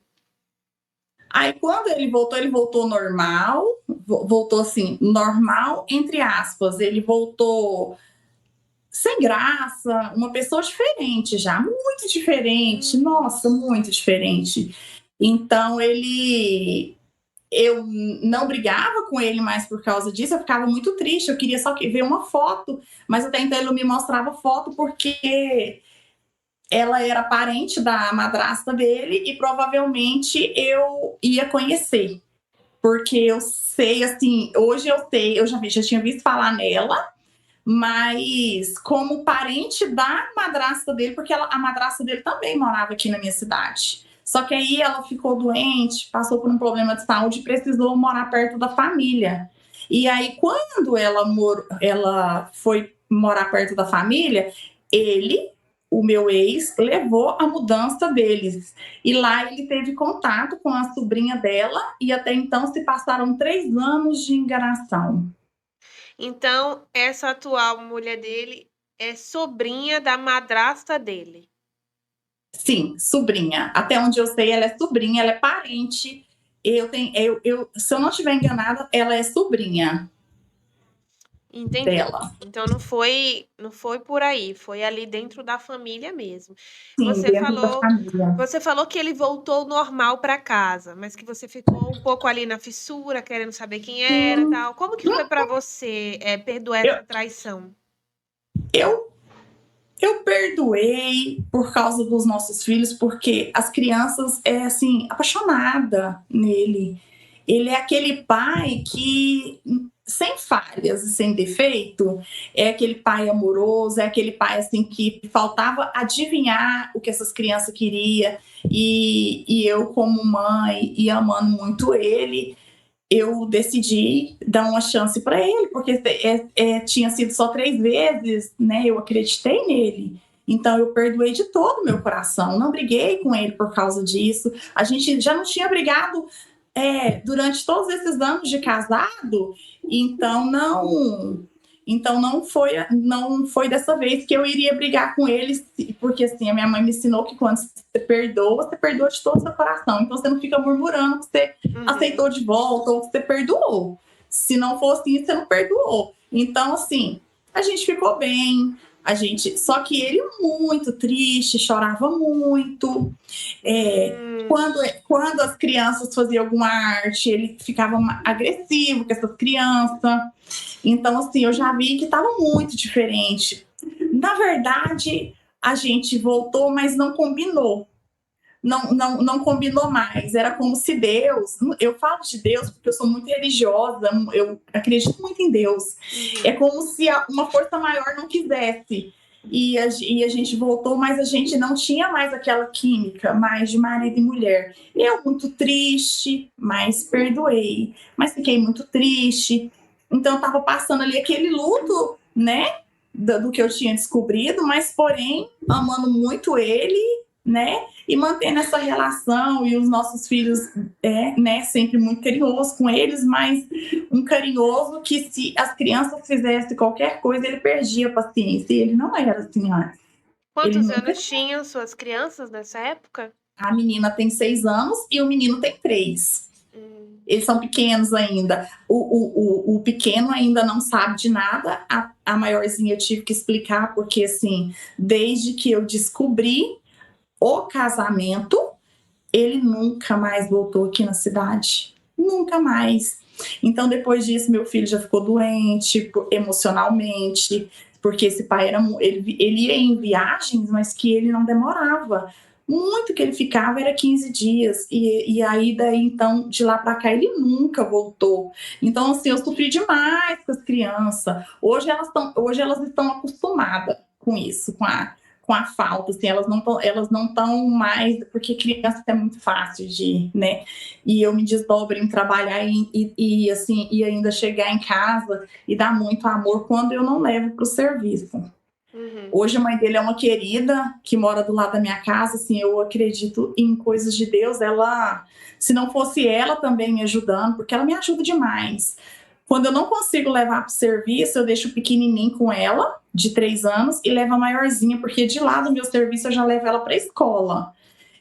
B: Aí, quando ele voltou normal, voltou assim, normal, entre aspas. Ele voltou sem graça, uma pessoa diferente já, muito diferente, nossa, muito diferente. Então, eu não brigava com ele mais por causa disso, eu ficava muito triste, eu queria só ver uma foto, mas até então ele não me mostrava foto porque ela era parente da madrasta dele e provavelmente eu ia conhecer, porque eu sei, assim, hoje eu sei, eu já tinha visto falar nela, mas como parente da madrasta dele, porque a madrasta dele também morava aqui na minha cidade. Só que aí ela ficou doente, passou por um problema de saúde e precisou morar perto da família. E aí, quando ela foi morar perto da família, ele, o meu ex, levou a mudança deles. E lá ele teve contato com a sobrinha dela, e até então se passaram 3 anos de enganação.
A: Então, essa atual mulher dele é sobrinha da madrasta dele.
B: Sim, sobrinha. Até onde eu sei, ela é sobrinha, ela é parente. Se eu não estiver enganada, ela é sobrinha.
A: Entendi.
B: dela.
A: Então não foi por aí, foi ali dentro da família mesmo.
B: Sim,
A: Você
B: dentro da
A: falou
B: família.
A: você falou que ele voltou normal para casa, mas que você ficou um pouco ali na fissura, querendo saber quem era,
B: Sim.
A: tal. Como que foi para você, perdoar
B: Eu,
A: essa traição?
B: eu, eu perdoei por causa dos nossos filhos, porque as crianças é assim, apaixonada nele. Ele é aquele pai que sem falhas e sem defeito, é aquele pai amoroso, é aquele pai assim que faltava adivinhar o que essas crianças queriam e eu como mãe e amando muito ele, eu decidi dar uma chance para ele, porque tinha sido só 3 vezes, né? Eu acreditei nele. Então eu perdoei de todo o meu coração. Não briguei com ele por causa disso. A gente já não tinha brigado durante todos esses anos de casado, então não foi dessa vez que eu iria brigar com eles, porque assim, a minha mãe me ensinou que quando você perdoa de todo o seu coração. Então você não fica murmurando que você
A: Uhum.
B: aceitou de volta ou que você perdoou. Se não for assim, você não perdoou. Então, assim, a gente ficou bem, só que ele muito triste, chorava muito. É,
A: Hum.
B: quando as crianças faziam alguma arte, ele ficava agressivo com essas crianças. Então, assim, eu já vi que estava muito diferente. Na verdade, a gente voltou, mas não combinou. Não combinou mais. Era como se Deus. Eu falo de Deus porque eu sou muito religiosa, eu acredito muito em Deus. É
A: Uhum.
B: como se uma força maior não quisesse. E a gente voltou, mas a gente não tinha mais aquela química mais de marido e mulher. Eu muito triste, mas perdoei. Mas fiquei muito triste. Então, eu estava passando ali aquele luto, né? Do que eu tinha descobrido, mas porém amando muito ele, né? E mantendo essa relação e os nossos filhos, né, sempre muito carinhoso com eles, mas um carinhoso que se as crianças fizessem qualquer coisa, ele perdia a paciência, e ele não era assim antes. Ele
A: Quantos
B: nunca.
A: anos tinham suas crianças nessa época?
B: A menina tem 6 anos e o menino tem 3.
A: Hum.
B: Eles são pequenos ainda. O pequeno ainda não sabe de nada. A maiorzinha eu tive que explicar, porque assim, desde que eu descobri o casamento, ele nunca mais voltou aqui na cidade. Nunca mais. Então, depois disso, meu filho já ficou doente emocionalmente, porque esse pai ele ia em viagens, mas que ele não demorava. Muito que ele ficava era 15 dias. E aí, daí, então, de lá para cá, ele nunca voltou. Então, assim, eu sofri demais com as crianças. Hoje elas estão acostumadas com isso, com a falta, assim, elas não estão mais, porque criança é muito fácil de, né? E eu me desdobro em trabalhar assim, e ainda chegar em casa e dar muito amor quando eu não levo para o serviço.
A: Uhum.
B: Hoje a mãe dele é uma querida que mora do lado da minha casa, assim, eu acredito em coisas de Deus. Ela, se não fosse ela também me ajudando, porque ela me ajuda demais. Quando eu não consigo levar para o serviço, eu deixo o pequenininho com ela, de 3 anos, e levo a maiorzinha, porque de lá do meu serviço eu já levo ela para a escola.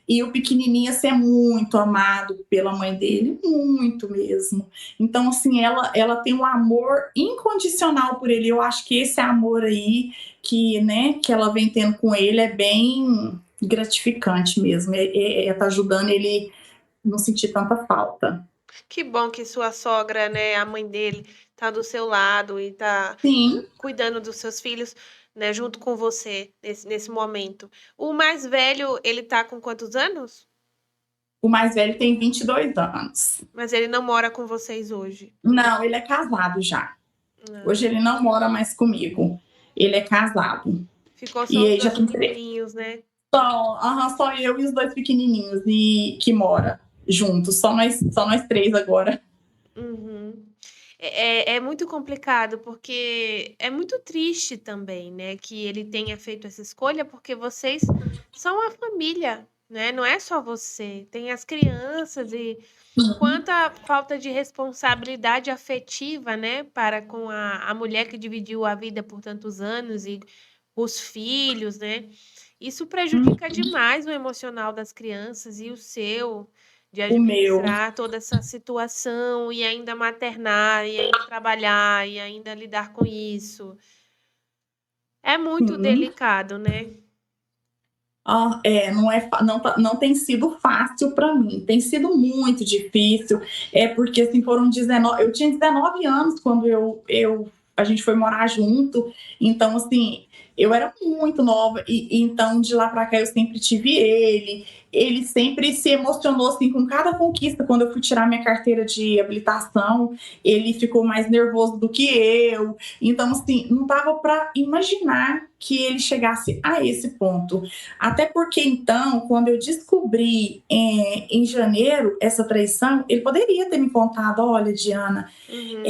B: E o pequenininho assim, é muito amado pela mãe dele, muito mesmo. Então, assim, ela tem um amor incondicional por ele. Eu acho que esse amor aí que ela vem tendo com ele é bem gratificante mesmo. Tá ajudando ele não sentir tanta falta.
A: Que bom que sua sogra, né, a mãe dele, tá do seu lado e tá
B: Sim,
A: cuidando dos seus filhos, né, junto com você nesse momento. O mais velho, ele tá com quantos anos?
B: o mais velho tem 22 anos.
A: Mas ele não mora com vocês hoje.
B: Não, ele é casado já.
A: Ah,
B: Hoje ele não mora mais comigo. Ele é casado.
A: ficou
B: E
A: só os
B: ele já
A: dois
B: tem 3.
A: menininhos, né?
B: Só eu e os 2 pequenininhos e que mora juntos. Só nós 3 agora.
A: Uhum. É muito complicado, porque é muito triste também, né, que ele tenha feito essa escolha, porque vocês são a família, né? Não é só você, tem as crianças e quanta falta de responsabilidade afetiva, né, para com a mulher que dividiu a vida por tantos anos e os filhos, né? Isso prejudica demais o emocional das crianças e o seu, de
B: O meu.
A: administrar toda essa situação e ainda maternar, e ainda trabalhar, e ainda lidar com isso. É muito
B: Sim.
A: delicado, né?
B: Não, não tem sido fácil para mim, tem sido muito difícil, porque assim, foram 19, eu tinha 19 anos quando a gente foi morar junto, então assim, eu era muito nova, e então de lá para cá eu sempre tive ele sempre se emocionou assim, com cada conquista, quando eu fui tirar minha carteira de habilitação, ele ficou mais nervoso do que eu, então assim, não dava para imaginar que ele chegasse a esse ponto. Até porque, então, quando eu descobri em janeiro essa traição, ele poderia ter me contado: olha, Diana,
A: Uhum.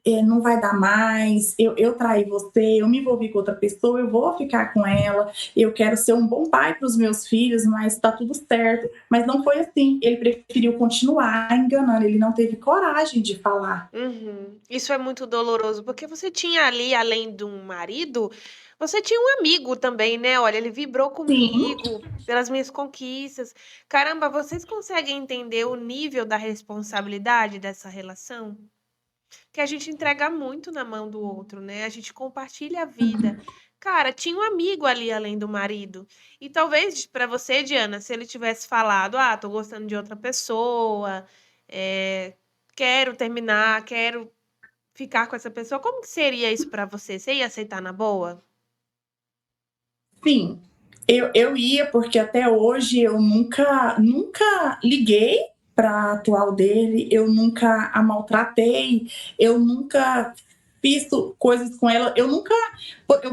B: é, não vai dar mais, eu traí você, eu me envolvi com outra pessoa, eu vou ficar com ela, eu quero ser um bom pai para os meus filhos, mas tá tudo certo. Mas não foi assim, ele preferiu continuar enganando, ele não teve coragem de falar.
A: Uhum. Isso é muito doloroso, porque você tinha ali, além de um marido, você tinha um amigo também, né? Olha, ele vibrou
B: Sim,
A: comigo pelas minhas conquistas. Caramba, vocês conseguem entender o nível da responsabilidade dessa relação? Que a gente entrega muito na mão do outro, né? A gente compartilha a vida. Cara, tinha um amigo ali além do marido. E talvez para você, Diana, se ele tivesse falado, ah, tô gostando de outra pessoa, é, quero terminar, quero ficar com essa pessoa, como que seria isso para você? Você ia aceitar na boa?
B: sim. Eu ia, porque até hoje eu nunca liguei para a atual dele, eu nunca a maltratei, eu nunca fiz coisas com ela, eu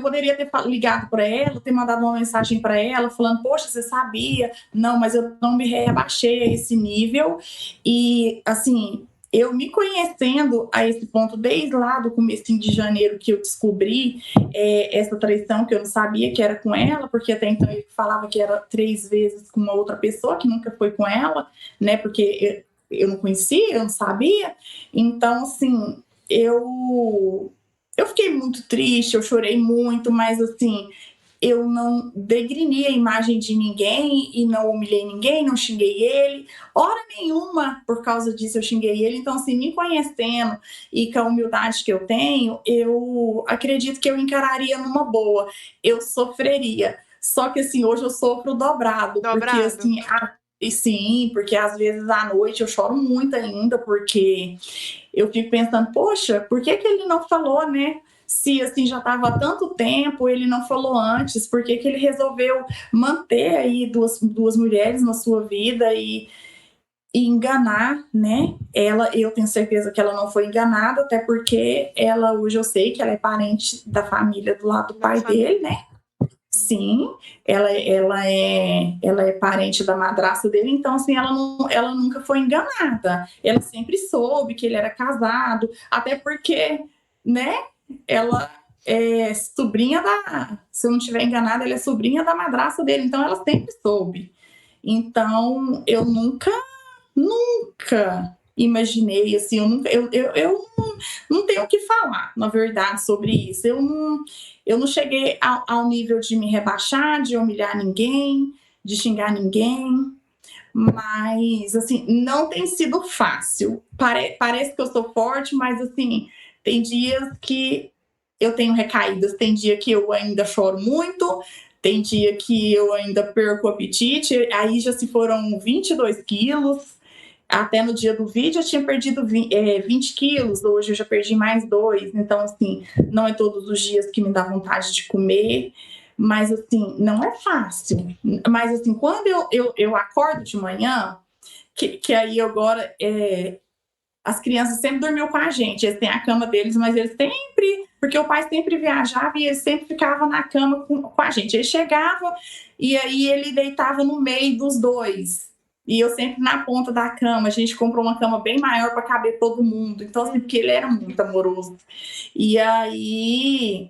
B: poderia ter ligado para ela, ter mandado uma mensagem para ela falando: poxa, você sabia? Não, mas eu não me rebaixei a esse nível. E assim, eu me conhecendo a esse ponto desde lá do comecinho de janeiro, que eu descobri essa traição, que eu não sabia que era com ela, porque até então ele falava que era 3 vezes com uma outra pessoa, que nunca foi com ela, né? Porque eu não conhecia, eu não sabia. Então, assim, eu fiquei muito triste, eu chorei muito, mas assim, eu não degrini a imagem de ninguém e não humilhei ninguém, não xinguei ele, hora nenhuma por causa disso eu xinguei ele. Então, assim, me conhecendo e com a humildade que eu tenho, eu acredito que eu encararia numa boa, eu sofreria. Só que, assim, hoje eu sofro dobrado, porque,
A: Dobrado.
B: assim, e sim, porque às vezes à noite eu choro muito ainda, porque eu fico pensando: poxa, por que ele não falou, né? Se assim já estava há tanto tempo, ele não falou antes, por que ele resolveu manter aí duas mulheres na sua vida e enganar, né? Eu tenho certeza que ela não foi enganada, até porque ela, hoje eu sei que ela é parente da família do lado do
A: Da
B: pai dele,
A: família.
B: né? Sim, ela é parente da madrasta dele, então assim, ela nunca foi enganada. Ela sempre soube que ele era casado, até porque, né, ela é sobrinha se eu não estiver enganada, ela é sobrinha da madrasta dele, então ela sempre soube. Então, eu nunca imaginei, assim, eu não tenho o que falar, na verdade, sobre isso. Eu não cheguei ao nível de me rebaixar, de humilhar ninguém, de xingar ninguém, mas, assim, não tem sido fácil. Parece que eu sou forte, mas, assim, tem dias que eu tenho recaídas, tem dia que eu ainda choro muito, tem dia que eu ainda perco o apetite, aí já se foram 22 quilos. Até no dia do vídeo eu tinha perdido 20 quilos, hoje eu já perdi mais 2. Então, assim, não é todos os dias que me dá vontade de comer, mas, assim, não é fácil. Mas, assim, quando eu acordo de manhã, que aí agora as crianças sempre dormiam com a gente, eles têm a cama deles, mas eles sempre, porque o pai sempre viajava e ele sempre ficava na cama com a gente. Ele chegava e aí ele deitava no meio dos dois. E eu sempre na ponta da cama. A gente comprou uma cama bem maior para caber todo mundo. Então, assim, porque ele era muito amoroso. E aí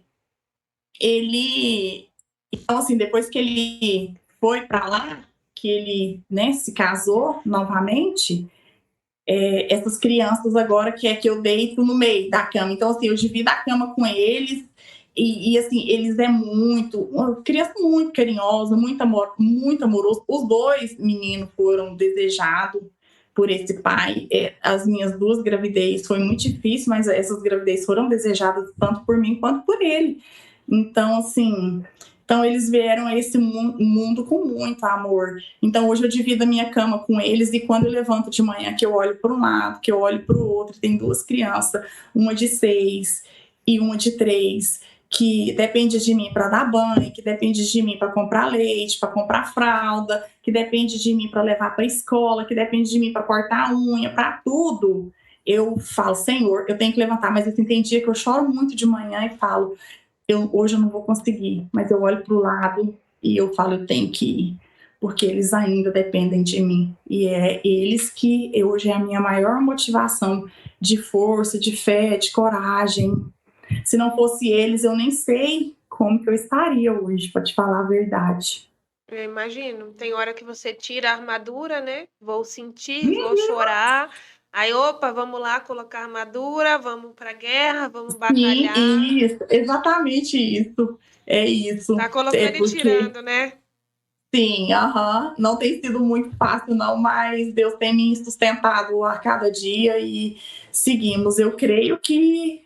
B: ele. Então, assim, depois que ele foi para lá, que ele, né, se casou novamente, essas crianças agora que é que eu deito no meio da cama. Então, assim, eu divido a cama com eles E assim, eles é uma criança muito carinhosa, muito amoroso. Os dois meninos foram desejados por esse pai. As minhas duas gravidez foi muito difícil, mas essas gravidez foram desejadas tanto por mim quanto por ele. Então, assim, então eles vieram a esse mundo com muito amor. Então hoje eu divido a minha cama com eles, e quando eu levanto de manhã, que eu olho para um lado, que eu olho para o outro, tem duas crianças, uma de 6 e uma de 3, que depende de mim para dar banho, que depende de mim para comprar leite, para comprar fralda, que depende de mim para levar para a escola, que depende de mim para cortar a unha, para tudo. Eu falo, Senhor, eu tenho que levantar, mas eu tem dia que eu choro muito de manhã e falo, hoje eu não vou conseguir, mas eu olho para o lado e eu falo, eu tenho que ir, porque eles ainda dependem de mim. E é eles que hoje é a minha maior motivação de força, de fé, de coragem. Se não fosse eles, eu nem sei como que eu estaria hoje, para te falar a verdade.
A: Eu imagino. Tem hora que você tira a armadura, né? Vou sentir, vou chorar. Aí, opa, vamos lá colocar a armadura, vamos pra guerra, vamos
B: Sim,
A: batalhar.
B: isso, exatamente isso. É isso.
A: Tá
B: É
A: colocando e
B: porque
A: tirando, né?
B: sim, aham. Não tem sido muito fácil, não, mas Deus tem me sustentado a cada dia e seguimos. Eu creio que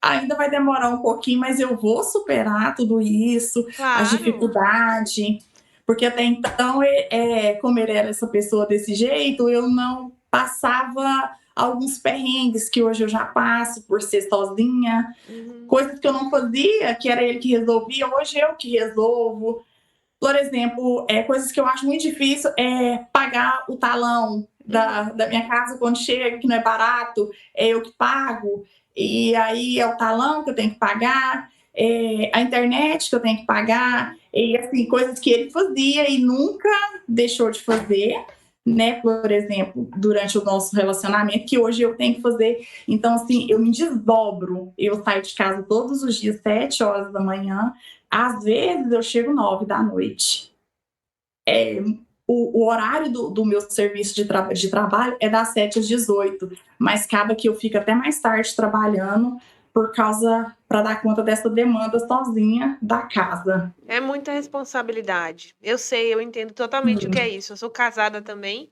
B: ainda vai demorar um pouquinho, mas eu vou superar tudo isso, as
A: Claro.
B: dificuldades, porque até então, como ele era essa pessoa desse jeito, eu não passava alguns perrengues que hoje eu já passo por ser sozinha,
A: Uhum.
B: coisas que eu não fazia, que era ele que resolvia, hoje eu que resolvo. Por exemplo, coisas que eu acho muito difícil é pagar o talão da minha casa quando chega, que não é barato, é eu que pago. E aí é o talão que eu tenho que pagar, a internet que eu tenho que pagar, e assim, coisas que ele fazia e nunca deixou de fazer, né? Por exemplo, durante o nosso relacionamento, que hoje eu tenho que fazer. Então, assim, eu me desdobro. Eu saio de casa todos os dias, 7 horas da manhã. Às vezes eu chego 9 da noite. O horário do meu serviço de trabalho é das 7 às 18, mas acaba que eu fico até mais tarde trabalhando para dar conta dessa demanda sozinha da casa.
A: É muita responsabilidade. Eu sei, eu entendo totalmente o que é isso. Eu sou casada também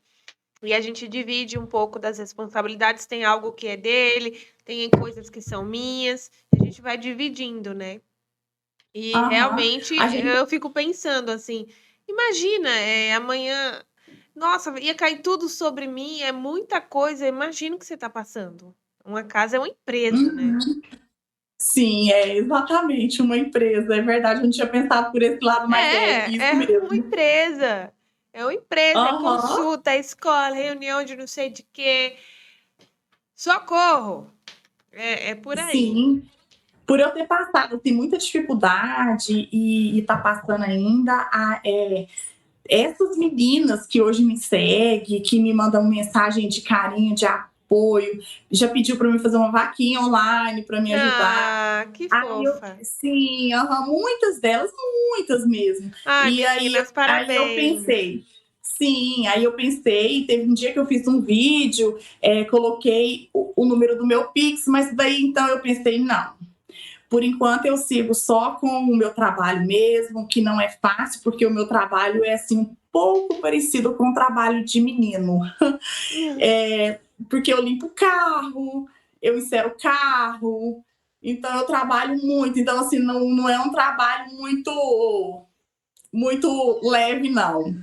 A: e a gente divide um pouco das responsabilidades. Tem algo que é dele, tem coisas que são minhas, e a gente vai dividindo, né? E
B: Aham.
A: realmente
B: A gente
A: eu fico pensando assim, imagina, amanhã, nossa, ia cair tudo sobre mim, é muita coisa, imagina o que você está passando. Uma casa é uma empresa, né?
B: Uhum. Sim, é exatamente uma empresa, é verdade, eu não tinha pensado por esse lado, mas é isso
A: É uma
B: mesmo.
A: empresa. É uma empresa, é
B: Aham.
A: consulta, é escola, reunião de não sei de quê. Socorro! É por aí.
B: Sim. Por eu ter passado assim, muita dificuldade e tá passando ainda, essas meninas que hoje me seguem, que me mandam mensagem de carinho, de apoio, já pediu para mim fazer uma vaquinha online para me ajudar.
A: Ah, que
B: Aí eu,
A: fofa.
B: sim, muitas delas, muitas mesmo.
A: Ai,
B: E
A: meninas,
B: aí eu
A: parabéns.
B: pensei, sim, aí eu pensei, teve um dia que eu fiz um vídeo, coloquei o número do meu Pix, mas daí então eu pensei, não, por enquanto eu sigo só com o meu trabalho mesmo, que não é fácil, porque o meu trabalho é assim um pouco parecido com o trabalho de menino. Porque eu limpo o carro, eu encero o carro, então eu trabalho muito. Então, assim, não é um trabalho muito leve, não.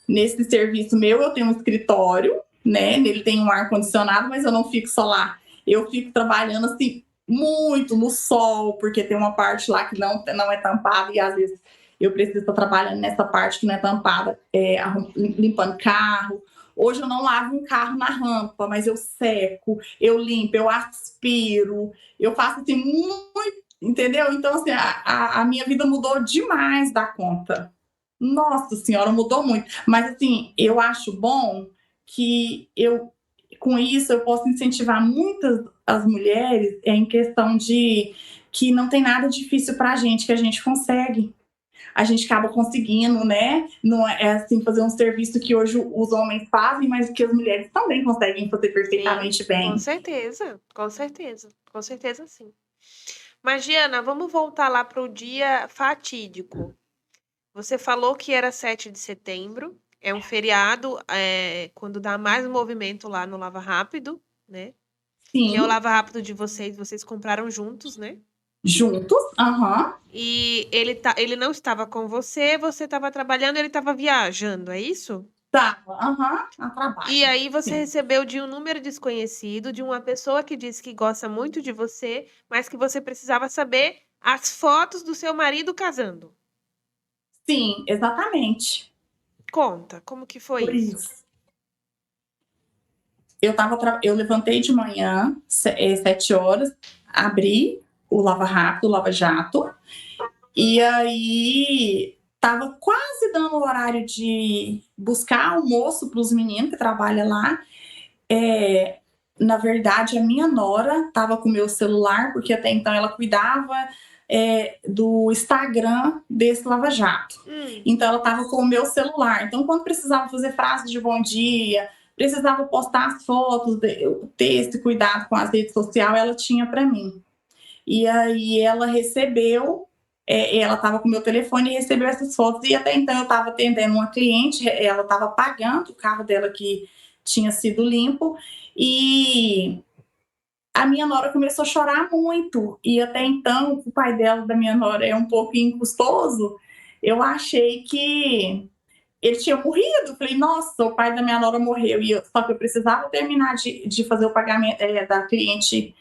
B: Nesse serviço meu, eu tenho um escritório, né? Nele tem um ar-condicionado, mas eu não fico só lá. Eu fico trabalhando assim muito no sol, porque tem uma parte lá que não é tampada e às vezes eu preciso estar trabalhando nessa parte que não é tampada, limpando carro. Hoje eu não lavo um carro na rampa, mas eu seco, eu limpo, eu aspiro, eu faço assim muito, entendeu? Então, assim, a minha vida mudou demais da conta. Nossa senhora, mudou muito. Mas, assim, eu acho bom que com isso, eu posso incentivar muitas as mulheres em questão de que não tem nada difícil para a gente, que a gente consegue. A gente acaba conseguindo, né? Não é assim fazer um serviço que hoje os homens fazem, mas que as mulheres também conseguem fazer
A: Sim,
B: perfeitamente
A: com
B: bem.
A: certeza, com certeza, com certeza sim. Mas, Diana, vamos voltar lá para o dia fatídico. Você falou que era 7 de setembro, é um feriado, quando dá mais movimento lá no Lava Rápido, né? Que é o
B: Sim,
A: Lava Rápido de vocês compraram juntos, né?
B: juntos, aham.
A: E ele não estava com você, você estava trabalhando, ele estava viajando, é isso?
B: Tava, aham, a
A: E
B: trabalho.
A: aí você
B: Sim,
A: recebeu de um número desconhecido, de uma pessoa que disse que gosta muito de você, mas que você precisava saber as fotos do seu marido casando.
B: sim, exatamente.
A: Conta, como que foi
B: Por
A: isso?
B: isso. Eu levantei de manhã, 7 horas, abri o Lava Rápido, o Lava Jato, e aí tava quase dando o horário de buscar almoço para os meninos que trabalham lá. É, na verdade, a minha nora estava com o meu celular, porque até então ela cuidava do Instagram desse Lava Jato.
A: Hum,
B: Então, ela estava com o meu celular. Então, quando precisava fazer frase de bom dia, precisava postar as fotos, ter esse cuidado com as redes sociais, ela tinha para mim. E aí ela recebeu, ela estava com o meu telefone e recebeu essas fotos. E até então eu estava atendendo uma cliente, ela estava pagando o carro dela que tinha sido limpo. E a minha nora começou a chorar muito. E até então, o pai dela, da minha nora, é um pouco incustoso. Eu achei que ele tinha morrido. Falei, nossa, o pai da minha nora morreu. Só que eu precisava terminar de fazer o pagamento da cliente,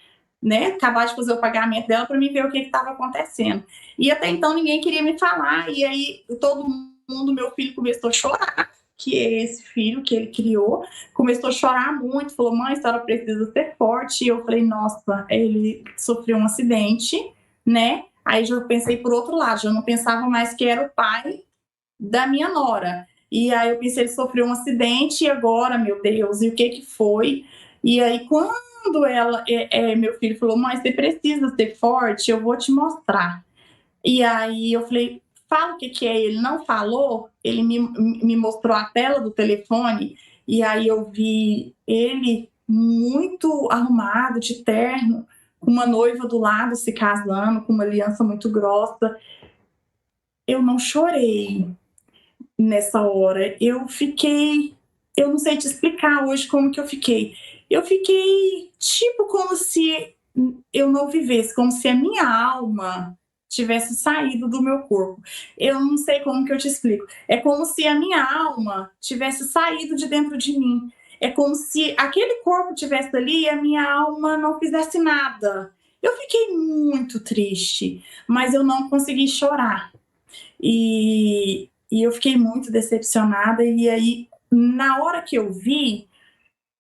B: né? Acabar de fazer o pagamento dela para mim ver o que estava acontecendo. E até então ninguém queria me falar. E aí todo mundo, meu filho começou a chorar, que é esse filho que ele criou, começou a chorar muito, falou, mãe, a senhora precisa ser forte. E eu falei, nossa, ele sofreu um acidente, né? Aí já pensei por outro lado, já não pensava mais que era o pai da minha nora. E aí eu pensei, ele sofreu um acidente e agora, meu Deus, e o que que foi? E aí quando meu filho falou, mãe, você precisa ser forte, eu vou te mostrar. E aí eu falei, fala o que que é. Ele não falou, ele me mostrou a tela do telefone e aí eu vi ele muito arrumado, de terno, com uma noiva do lado se casando, com uma aliança muito grossa. Eu não chorei, nessa hora. Eu não sei te explicar hoje como que eu fiquei. Eu fiquei tipo como se eu não vivesse, como se a minha alma tivesse saído do meu corpo. Eu não sei como que eu te explico. É como se a minha alma tivesse saído de dentro de mim. É como se aquele corpo tivesse ali e a minha alma não fizesse nada. Eu fiquei muito triste, mas eu não consegui chorar. E eu fiquei muito decepcionada. E aí, na hora que eu vi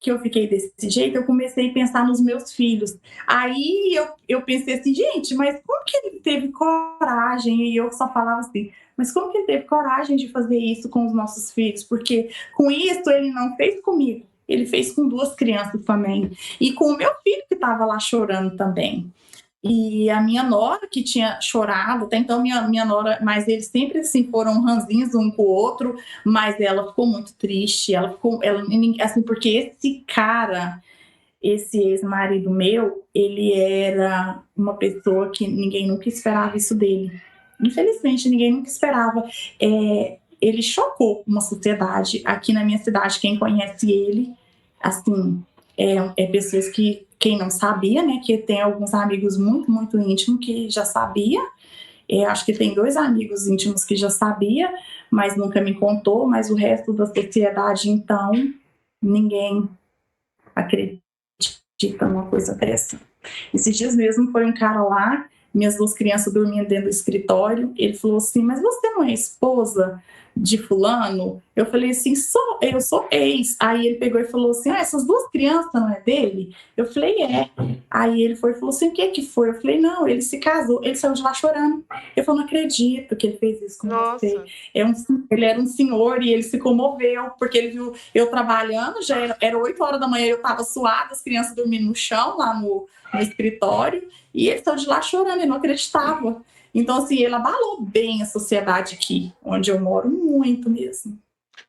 B: que eu fiquei desse jeito, eu comecei a pensar nos meus filhos. Aí eu pensei assim, gente, mas como que ele teve coragem? E eu só falava assim, mas como que ele teve coragem de fazer isso com os nossos filhos? Porque com isso ele não fez comigo, ele fez com duas crianças também. E com o meu filho que estava lá chorando também. E a minha nora, que tinha chorado, até então minha nora, mas eles sempre assim foram ranzinhos um com o outro, mas ela ficou muito triste, assim, porque esse cara, esse ex-marido meu, ele era uma pessoa que ninguém nunca esperava isso dele. Infelizmente, ninguém nunca esperava. Ele chocou uma sociedade aqui na minha cidade, quem conhece ele, assim, pessoas que quem não sabia, né, que tem alguns amigos muito, muito íntimos que já sabia. Acho que tem 2 amigos íntimos que já sabia, mas nunca me contou, mas o resto da sociedade, então, ninguém acredita numa coisa dessa. Esses dias mesmo foi um cara lá, minhas 2 crianças dormindo dentro do escritório, ele falou assim, mas você não é esposa de fulano? Eu falei assim, eu sou ex. Aí ele pegou e falou assim, essas 2 crianças não é dele? Eu falei, é. Aí ele foi e falou assim, o que que foi? Eu falei, não, ele se casou, ele saiu de lá chorando. Eu falei, não acredito que ele fez isso com você.
A: nossa.
B: Ele era um senhor e ele se comoveu, porque ele viu eu trabalhando, já era 8 horas da manhã, eu estava suada, as crianças dormindo no chão, lá no escritório, e ele saiu de lá chorando, ele não acreditava. Então, assim, ele abalou bem a sociedade aqui, onde eu moro, muito mesmo.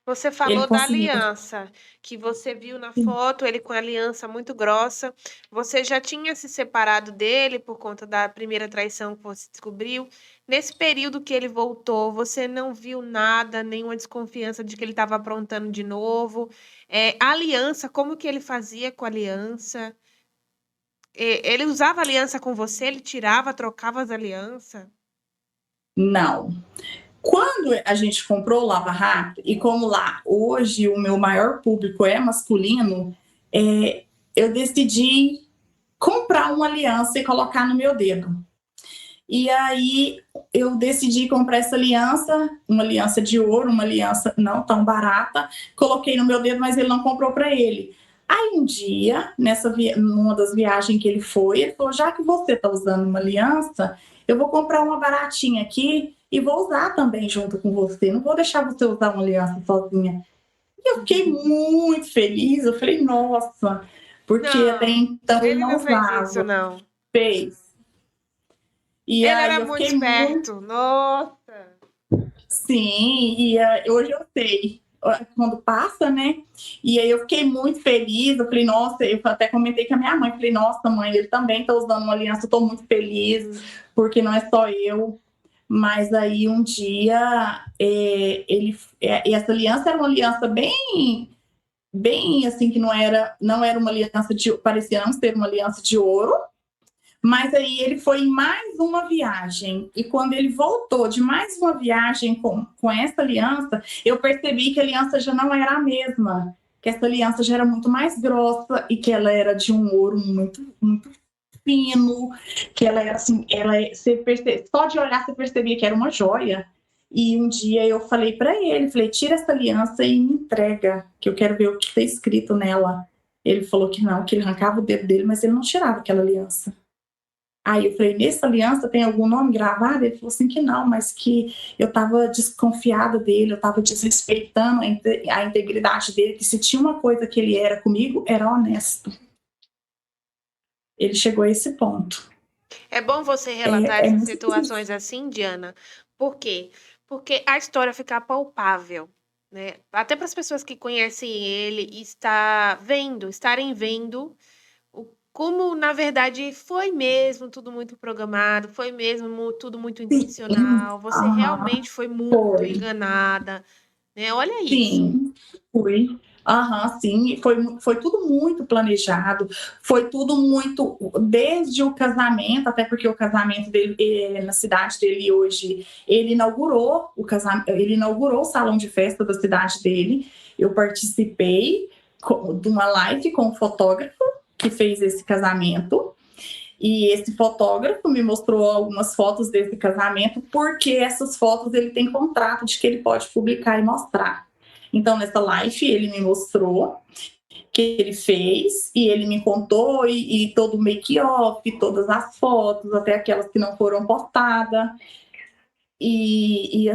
A: Você
B: Ele
A: falou da
B: conseguiu.
A: aliança, que você viu na foto ele com a aliança muito grossa. Você já tinha se separado dele por conta da primeira traição que você descobriu. Nesse período que ele voltou, você não viu nada, nenhuma desconfiança de que ele estava aprontando de novo? A aliança, como que ele fazia com a aliança? Ele usava aliança com você? Ele tirava, trocava as alianças?
B: Não. Quando a gente comprou o Lava Rápido, e como lá hoje o meu maior público é masculino, eu decidi comprar uma aliança e colocar no meu dedo. E aí eu decidi comprar essa aliança, uma aliança de ouro, uma aliança não tão barata, coloquei no meu dedo, mas ele não comprou para ele. Aí um dia, numa das viagens que ele falou, já que você está usando uma aliança, eu vou comprar uma baratinha aqui e vou usar também junto com você. Não vou deixar você usar uma aliança sozinha. E eu fiquei muito feliz. Eu falei, nossa, porque
A: Não,
B: até então ele
A: ele
B: não
A: não fez isso,
B: usava.
A: não.
B: Fez. E
A: Ele
B: aí
A: era
B: eu
A: muito
B: fiquei muito.
A: esperto. Nossa.
B: Sim, hoje eu sei. Quando passa, né? E aí eu fiquei muito feliz. Eu falei, nossa, eu até comentei com a minha mãe. Falei, nossa, mãe, ele também tá usando uma aliança. Eu tô muito feliz, porque não é só eu. Mas aí um dia, essa aliança era uma aliança bem assim, que não era uma aliança parecia não ser uma aliança de ouro. Mas aí ele foi em mais uma viagem. E quando ele voltou de mais uma viagem com essa aliança, eu percebi que a aliança já não era a mesma. Que essa aliança já era muito mais grossa e que ela era de um ouro muito, muito fino. Que ela era assim, só de olhar você percebia que era uma joia. E um dia eu falei para ele, falei, tira essa aliança e me entrega, que eu quero ver o que está escrito nela. Ele falou que não, que ele arrancava o dedo dele, mas ele não tirava aquela aliança. Aí eu falei, nessa aliança tem algum nome gravado? Ele falou assim que não, mas que eu estava desconfiada dele, eu estava desrespeitando a integridade dele, que se tinha uma coisa que ele era comigo, era honesto. Ele chegou a esse ponto.
A: É bom você relatar
B: É
A: essas
B: muito
A: situações
B: triste.
A: assim, Diana. Por quê? Porque a história fica palpável, né? Até para as pessoas que conhecem ele estarem vendo como, na verdade, foi mesmo tudo muito programado, foi mesmo tudo muito
B: Sim,
A: intencional. Você realmente foi muito
B: foi.
A: enganada, né? Olha isso.
B: Sim, fui. Aham, sim, foi tudo muito planejado, foi tudo muito, desde o casamento, até porque o casamento dele, na cidade dele hoje, ele inaugurou o salão de festa da cidade dele. Eu participei de uma live com o fotógrafo que fez esse casamento. E esse fotógrafo me mostrou algumas fotos desse casamento, porque essas fotos ele tem contrato de que ele pode publicar e mostrar. Então, nessa live, ele me mostrou que ele fez e ele me contou e todo o make-off, todas as fotos, até aquelas que não foram postadas. E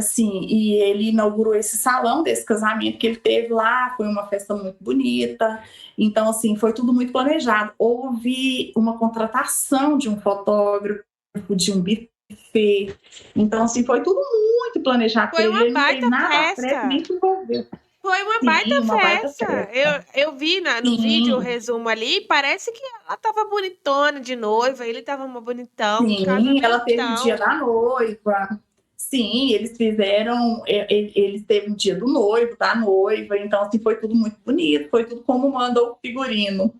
B: ele inaugurou esse salão desse casamento que ele teve lá, foi uma festa muito bonita. Então, assim, foi tudo muito planejado. Houve uma contratação de um fotógrafo, de um buffet. Então, assim, foi tudo muito planejado por
A: Foi
B: ele.
A: uma
B: Ele não fez
A: baita
B: nada à pressa,
A: festa.
B: nem se envolveu.
A: Foi uma baita
B: Sim, uma baita
A: festa.
B: festa.
A: Eu vi no vídeo o
B: Sim,
A: resumo ali, parece que ela tava bonitona de noiva, ele tava uma bonitão, um
B: sim, ela teve o dia
A: casamentão.
B: da noiva. Sim, eles fizeram, eles teve o dia do noivo, da noiva, então assim, foi tudo muito bonito, foi tudo como manda o figurino.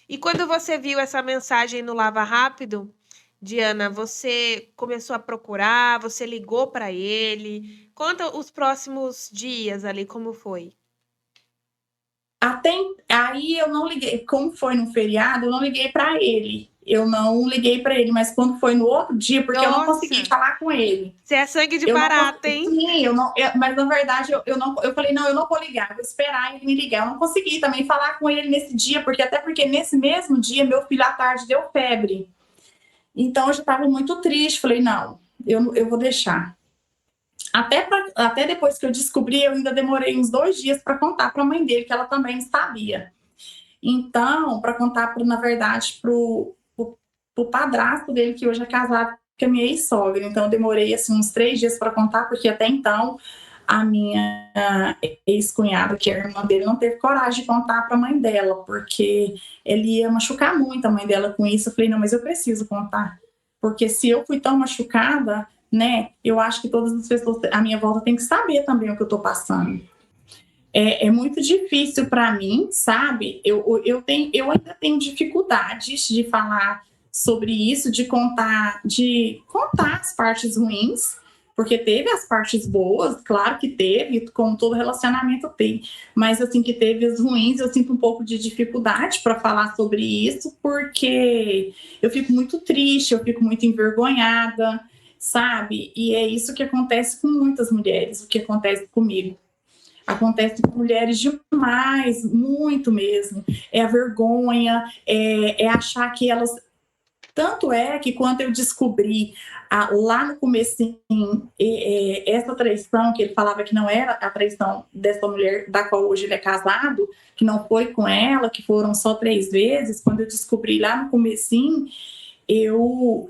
A: E quando você viu essa mensagem no Lava Rápido, Diana, você começou a procurar, você ligou para ele. Conta os próximos dias ali, como foi?
B: Até aí eu não liguei, como foi no feriado, eu não liguei para ele. Eu não liguei para ele, mas quando foi no outro dia, porque eu não consegui
A: Nossa,
B: falar com ele.
A: você é sangue de
B: Eu não
A: barata,
B: consegui,
A: hein?
B: sim, mas na verdade eu não, eu falei, não, eu não vou ligar, vou esperar ele me ligar. Eu não consegui também falar com ele nesse dia, porque nesse mesmo dia meu filho à tarde deu febre. Então eu já estava muito triste, falei, não, eu vou deixar. Até depois que eu descobri, eu ainda demorei uns 2 dias para contar para a mãe dele, que ela também sabia. Então, para contar, na verdade, para o padrasto dele, que hoje é casado com a minha ex-sogra. Então, eu demorei assim, uns 3 dias para contar, porque até então a minha ex-cunhada, que é a irmã dele, não teve coragem de contar para a mãe dela, porque ele ia machucar muito a mãe dela com isso. Eu falei, não, mas eu preciso contar, porque se eu fui tão machucada, né, eu acho que todas as pessoas à minha volta têm que saber também o que eu estou passando. É muito difícil para mim, sabe? Eu ainda tenho dificuldades de falar sobre isso, de contar as partes ruins, porque teve as partes boas, claro que teve, como todo relacionamento tem, mas assim que teve as ruins, eu sinto um pouco de dificuldade para falar sobre isso, porque eu fico muito triste, eu fico muito envergonhada, sabe? E é isso que acontece com muitas mulheres, o que acontece comigo. Acontece com mulheres demais, muito mesmo. É a vergonha, é achar que elas... Tanto é que quando eu descobri lá no comecinho essa traição, que ele falava que não era a traição dessa mulher da qual hoje ele é casado, que não foi com ela, que foram só 3 vezes, quando eu descobri lá no comecinho, eu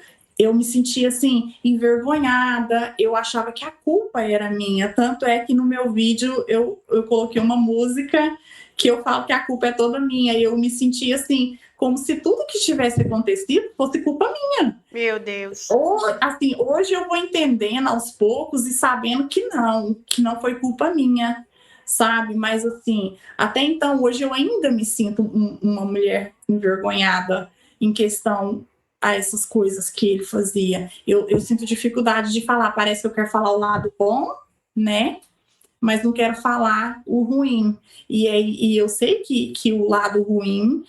B: me sentia assim, envergonhada, eu achava que a culpa era minha, tanto é que no meu vídeo eu coloquei uma música que eu falo que a culpa é toda minha, e eu me sentia assim, como se tudo que tivesse acontecido fosse culpa minha.
A: Meu Deus.
B: Assim, hoje eu vou entendendo aos poucos e sabendo que não foi culpa minha, sabe? Mas assim, até então, hoje eu ainda me sinto uma mulher envergonhada em questão a essas coisas que ele fazia. Eu sinto dificuldade de falar, parece que eu quero falar o lado bom, né? Mas não quero falar o ruim. E eu sei que o lado ruim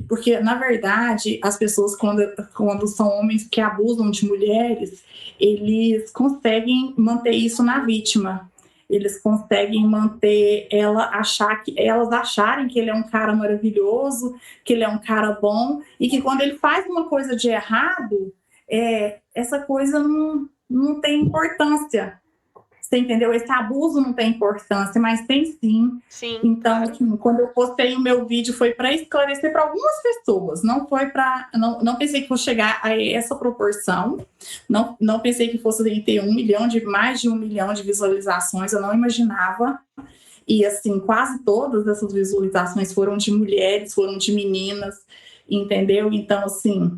B: porque, na verdade, as pessoas, quando são homens que abusam de mulheres, eles conseguem manter isso na vítima. Eles conseguem manter elas acharem que ele é um cara maravilhoso, que ele é um cara bom, e que quando ele faz uma coisa de errado, essa coisa não tem importância. Você entendeu? Esse abuso não tem importância, mas tem sim.
A: Sim,
B: então,
A: claro.
B: assim, quando eu postei o meu vídeo, foi para esclarecer para algumas pessoas. Não foi para. Não pensei que fosse chegar a essa proporção. Não pensei que fosse ter mais de 1 milhão de visualizações. Eu não imaginava. E, assim, quase todas essas visualizações foram de mulheres, foram de meninas, entendeu? Então, assim,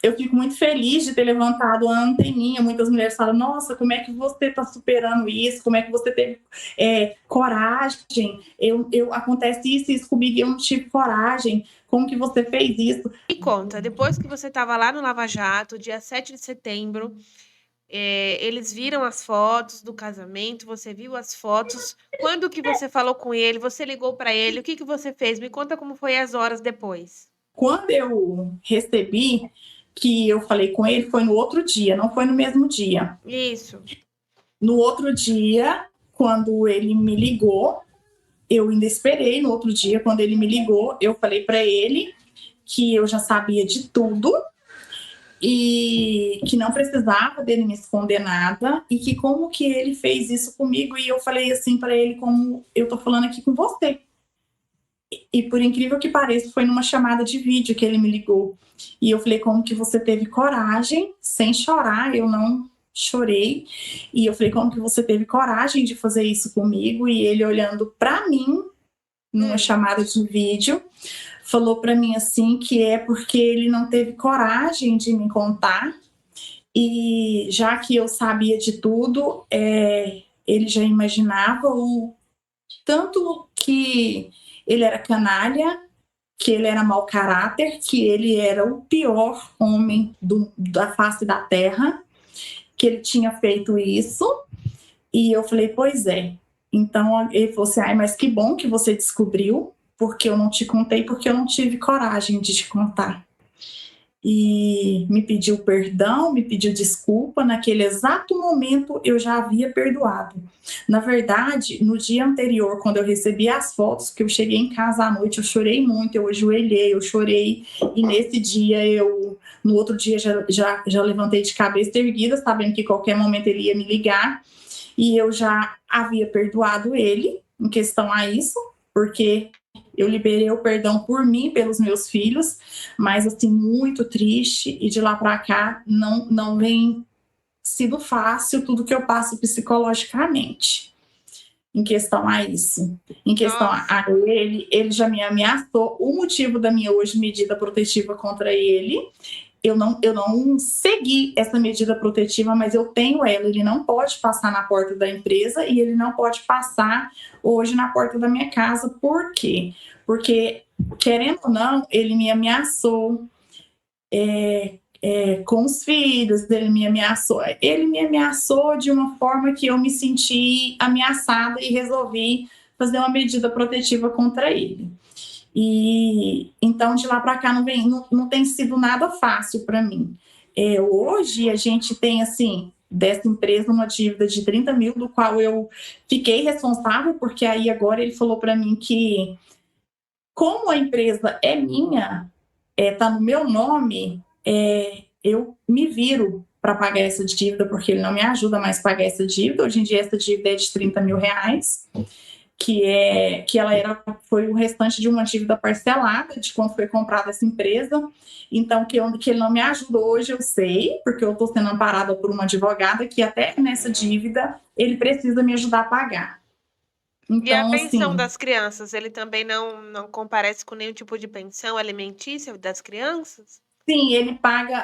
B: eu fico muito feliz de ter levantado a anteninha. Muitas mulheres falam, nossa, como é que você está superando isso? Como é que você teve coragem? Acontece isso comigo e eu não tive coragem. Como que você fez isso?
A: Me conta, depois que você estava lá no Lava Jato, dia 7 de setembro, eles viram as fotos do casamento, você viu as fotos. Quando que você falou com ele? Você ligou para ele? O que que você fez? Me conta como foi as horas depois.
B: Quando eu recebi, que eu falei com ele, foi no outro dia, não foi no mesmo dia.
A: Isso.
B: No outro dia, quando ele me ligou, eu ainda esperei. No outro dia, quando ele me ligou, eu falei para ele que eu já sabia de tudo e que não precisava dele me esconder nada, e que como que ele fez isso comigo. E eu falei assim para ele, como eu tô falando aqui com você. E por incrível que pareça, foi numa chamada de vídeo que ele me ligou. E eu falei, como que você teve coragem, sem chorar? Eu não chorei. E eu falei, como que você teve coragem de fazer isso comigo? E ele olhando para mim, numa chamada de vídeo, falou para mim assim, que é porque ele não teve coragem de me contar. E já que eu sabia de tudo, ele já imaginava o tanto que ele era canalha, que ele era mau caráter, que ele era o pior homem da face da terra, que ele tinha feito isso. E eu falei, pois é. Então ele falou assim, mas que bom que você descobriu, porque eu não te contei, porque eu não tive coragem de te contar. E me pediu perdão, me pediu desculpa. Naquele exato momento eu já havia perdoado. Na verdade, no dia anterior, quando eu recebi as fotos, que eu cheguei em casa à noite, eu chorei muito, eu ajoelhei, eu chorei. E nesse dia, no outro dia, já levantei de cabeça erguida, sabendo que qualquer momento ele ia me ligar. E eu já havia perdoado ele em questão a isso, porque eu liberei o perdão por mim, pelos meus filhos, mas assim, muito triste, e de lá para cá não vem sido fácil tudo que eu passo psicologicamente em questão a isso. Em questão a ele já me ameaçou. O motivo da minha hoje medida protetiva contra ele, eu não segui essa medida protetiva, mas eu tenho ela. Ele não pode passar na porta da empresa e ele não pode passar hoje na porta da minha casa. Por quê? Porque, querendo ou não, ele me ameaçou com os filhos, ele me ameaçou de uma forma que eu me senti ameaçada e resolvi fazer uma medida protetiva contra ele. E então de lá para cá não tem sido nada fácil para mim. Hoje a gente tem assim dessa empresa uma dívida de 30 mil, do qual eu fiquei responsável, porque aí agora ele falou para mim que como a empresa é minha, tá no meu nome, eu me viro para pagar essa dívida, porque ele não me ajuda mais a pagar essa dívida. Hoje em dia essa dívida é de 30 mil reais, que foi o restante de uma dívida parcelada de quando foi comprada essa empresa. Então, que ele não me ajuda hoje, eu sei, porque eu estou sendo amparada por uma advogada que até nessa dívida ele precisa me ajudar a pagar. Então,
A: e a pensão das crianças, ele também não comparece com nenhum tipo de pensão alimentícia das crianças?
B: Sim,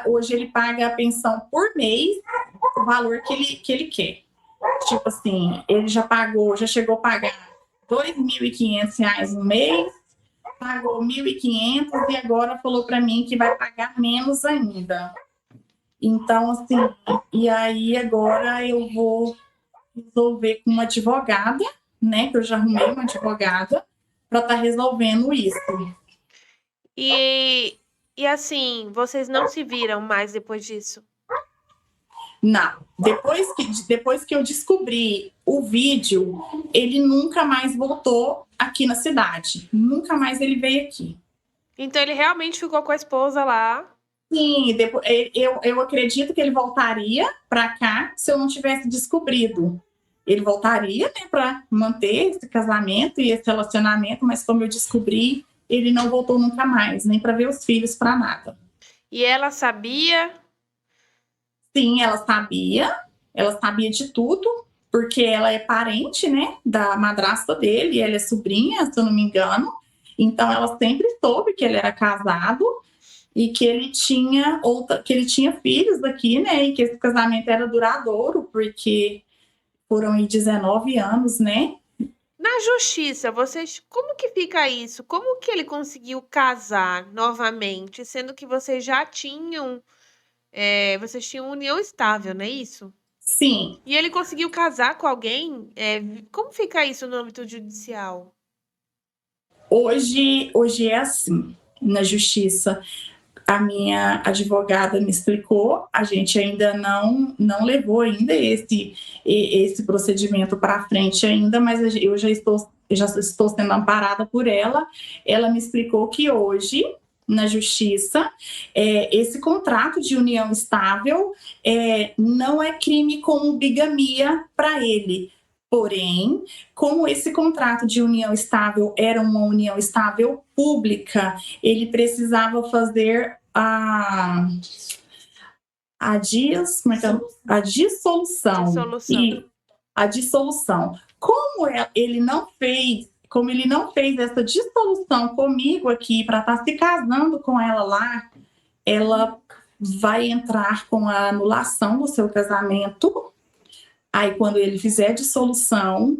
B: hoje ele paga a pensão por mês, o valor que ele quer. Tipo assim, ele já chegou a pagar R$2.500 no mês, pagou 1.500 e agora falou para mim que vai pagar menos ainda. Então, assim, e aí agora eu vou resolver com uma advogada, né? Que eu já arrumei uma advogada para estar resolvendo isso.
A: E assim, vocês não se viram mais depois disso?
B: Não. Depois que eu descobri o vídeo, ele nunca mais voltou aqui na cidade. Nunca mais ele veio aqui.
A: Então ele realmente ficou com a esposa lá?
B: Sim, eu acredito que ele voltaria para cá se eu não tivesse descobrido. Ele voltaria, né, para manter esse casamento e esse relacionamento, mas como eu descobri, ele não voltou nunca mais, nem para ver os filhos, para nada.
A: E ela sabia?
B: Sim, ela sabia de tudo, porque ela é parente, né, da madrasta dele, ela é sobrinha, se eu não me engano. Então ela sempre soube que ele era casado e que ele tinha filhos daqui, né, e que esse casamento era duradouro, porque foram aí 19 anos, né?
A: Na justiça, como que fica isso? Como que ele conseguiu casar novamente, sendo que vocês já tinham vocês tinham união estável, não é isso?
B: Sim.
A: E ele conseguiu casar com alguém? Como fica isso no âmbito judicial?
B: Hoje é assim, na justiça. A minha advogada me explicou, a gente ainda não levou ainda esse procedimento para frente ainda, mas eu já estou sendo amparada por ela. Ela me explicou que hoje na justiça, esse contrato de união estável não é crime como bigamia para ele. Porém, como esse contrato de união estável era uma união estável pública, ele precisava fazer a dissolução. E a dissolução. Como ele não fez essa dissolução comigo aqui para estar se casando com ela lá, ela vai entrar com a anulação do seu casamento. Aí, quando ele fizer a dissolução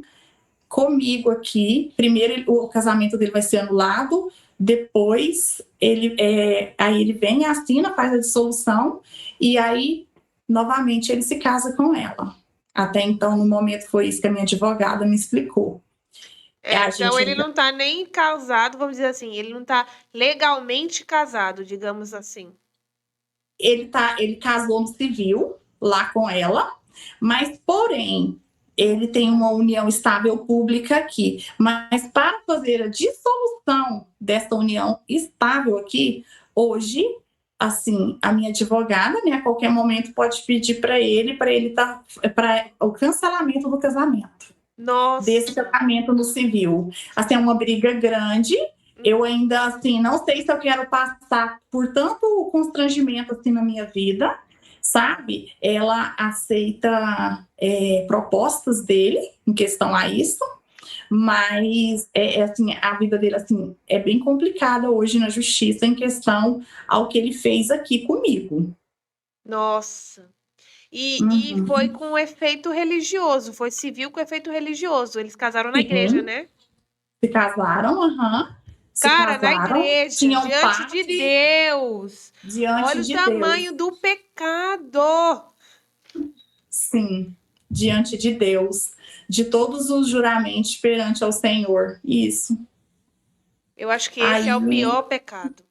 B: comigo aqui, primeiro o casamento dele vai ser anulado, depois aí ele vem, assina, faz a dissolução e aí novamente ele se casa com ela. Até então, no momento, foi isso que a minha advogada me explicou.
A: Então ele não está nem casado, vamos dizer assim, ele não está legalmente casado, digamos assim.
B: Ele casou no civil lá com ela, mas porém ele tem uma união estável pública aqui. Mas para fazer a dissolução dessa união estável aqui, hoje, assim, a minha advogada, né, a qualquer momento pode pedir para ele para o cancelamento do casamento.
A: Nossa.
B: Desse casamento no civil. Assim, é uma briga grande. Eu ainda, assim, não sei se eu quero passar por tanto constrangimento assim na minha vida, sabe? Ela aceita propostas dele em questão a isso, mas assim, a vida dele assim, é bem complicada hoje na justiça em questão ao que ele fez aqui comigo.
A: Nossa. E foi
B: Uhum.
A: com efeito religioso, foi civil com efeito religioso. Eles casaram na igreja,
B: Sim,
A: né?
B: se casaram, uhum. Se
A: Cara, na
B: casaram,
A: igreja,
B: tinham
A: diante de
B: padre
A: Deus.
B: diante
A: Olha o
B: de Deus.
A: tamanho do pecado.
B: Sim, diante de Deus, de todos os juramentos perante ao Senhor. Isso.
A: Eu acho que esse é o
B: Aí,
A: pior pecado.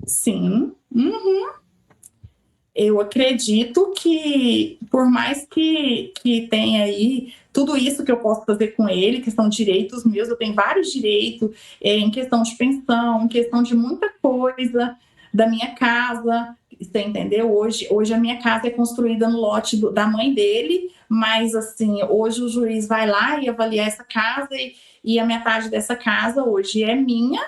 B: sim. Eu acredito que, por mais que tenha aí tudo isso que eu posso fazer com ele, que são direitos meus, eu tenho vários direitos, em questão de pensão, em questão de muita coisa da minha casa, você entendeu? Hoje a minha casa é construída no lote da mãe dele, mas assim, hoje o juiz vai lá e avaliar essa casa e a metade dessa casa hoje é minha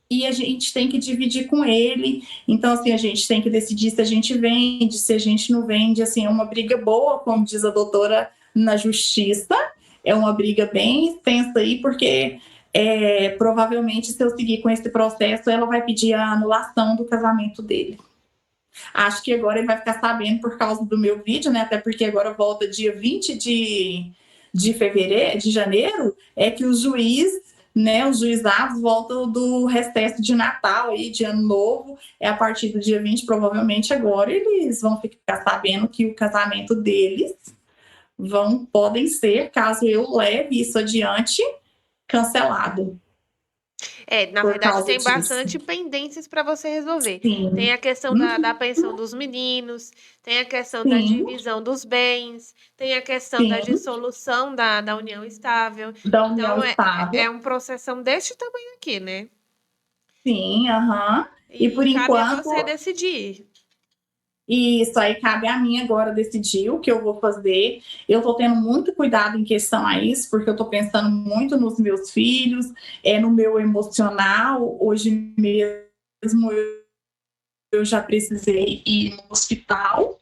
B: e a gente tem que dividir com ele. Então, assim, a gente tem que decidir se a gente vende, se a gente não vende. Assim, é uma briga boa, como diz a doutora, na justiça. É uma briga bem extensa aí, porque provavelmente, se eu seguir com esse processo, ela vai pedir a anulação do casamento dele. Acho que agora ele vai ficar sabendo por causa do meu vídeo, né? Até porque agora volta dia 20 de fevereiro, de janeiro, é que o juiz, né, os juizados voltam do recesso de Natal e de Ano Novo, é a partir do dia 20, provavelmente agora eles vão ficar sabendo que o casamento deles podem ser, caso eu leve isso adiante, cancelado
A: Na
B: por
A: verdade,
B: causa
A: tem
B: disso.
A: bastante pendências para você resolver. Tem
B: Sim.
A: a questão da pensão dos meninos, tem a questão da
B: Sim,
A: divisão dos bens, tem a questão da
B: sim,
A: dissolução da união estável.
B: da união
A: Então, é
B: estável.
A: um processão deste tamanho aqui, né?
B: Sim, aham. E
A: E
B: por
A: cabe a
B: enquanto,
A: você decidir.
B: isso aí cabe a mim agora decidir o que eu vou fazer. Eu estou tendo muito cuidado em questão a isso, porque eu estou pensando muito nos meus filhos, no meu emocional. Hoje mesmo eu já precisei ir no hospital,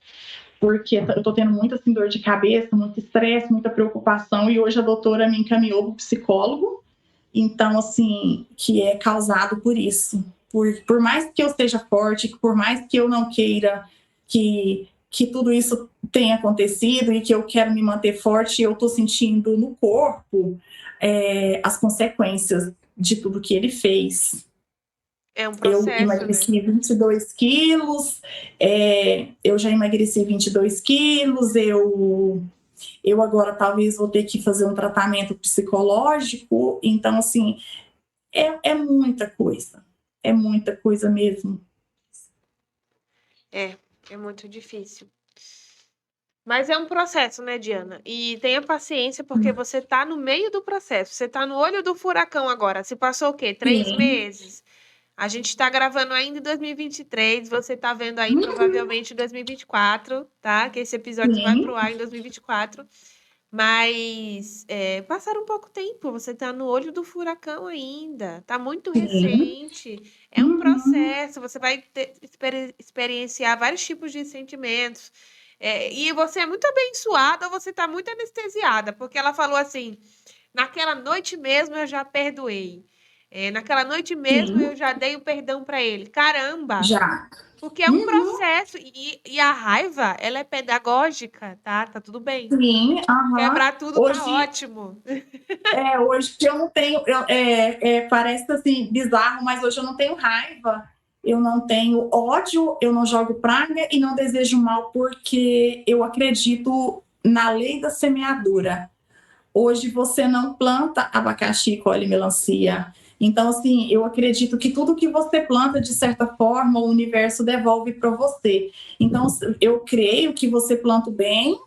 B: porque eu estou tendo muita assim, dor de cabeça, muito estresse, muita preocupação, e hoje a doutora me encaminhou para o psicólogo. Então, assim, que é causado por isso. Por mais que eu seja forte, por mais que eu não queira que tudo isso tenha acontecido e que eu quero me manter forte, eu estou sentindo no corpo as consequências de tudo que ele fez.
A: É um
B: Eu
A: processo, né?
B: emagreci 22 quilos, eu já emagreci 22 quilos, eu agora talvez vou ter que fazer um tratamento psicológico, então, assim, é muita coisa mesmo.
A: É muito difícil. Mas é um processo, né, Diana? E tenha paciência, porque você tá no meio do processo. Você tá no olho do furacão agora. Se passou o quê? 3 meses? A gente tá gravando ainda em 2023. Você tá vendo aí provavelmente em 2024, tá? Que esse episódio vai
B: Sim,
A: pro ar em 2024. Mas passaram um pouco tempo. Você tá no olho do furacão ainda. Tá muito
B: sim.
A: recente. É um processo. Você vai experienciar vários tipos de sentimentos. E você é muito abençoada ou você tá muito anestesiada, porque ela falou assim: naquela noite mesmo eu já perdoei. Naquela noite mesmo eu
B: Sim,
A: já dei o perdão para ele. Caramba!
B: já.
A: Porque é um
B: Uhum,
A: processo. E a raiva, ela é pedagógica, tá? Tá tudo bem.
B: sim, aham.
A: Quebrar tudo tá
B: Hoje,
A: ótimo.
B: hoje eu não tenho, parece assim bizarro, mas hoje eu não tenho raiva, eu não tenho ódio, eu não jogo praga e não desejo mal, porque eu acredito na lei da semeadura. Hoje você não planta abacaxi, colhe melancia. Então, assim, eu acredito que tudo que você planta, de certa forma, o universo devolve para você. Então, eu creio que você planta o bem,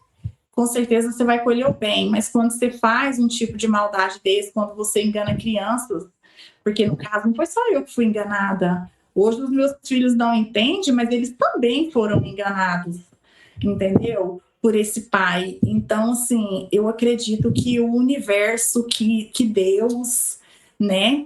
B: com certeza você vai colher o bem. Mas quando você faz um tipo de maldade desse, quando você engana crianças, porque no caso não foi só eu que fui enganada. Hoje os meus filhos não entendem, mas eles também foram enganados, entendeu? Por esse pai. Então, assim, eu acredito que o universo, que Deus, né,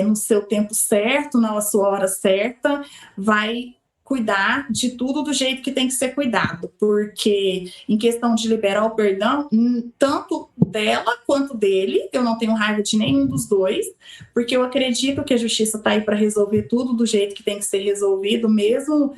B: no seu tempo certo, na sua hora certa, vai cuidar de tudo do jeito que tem que ser cuidado, porque em questão de liberar o perdão, tanto dela quanto dele, eu não tenho raiva de nenhum dos dois, porque eu acredito que a justiça está aí para resolver tudo do jeito que tem que ser resolvido, mesmo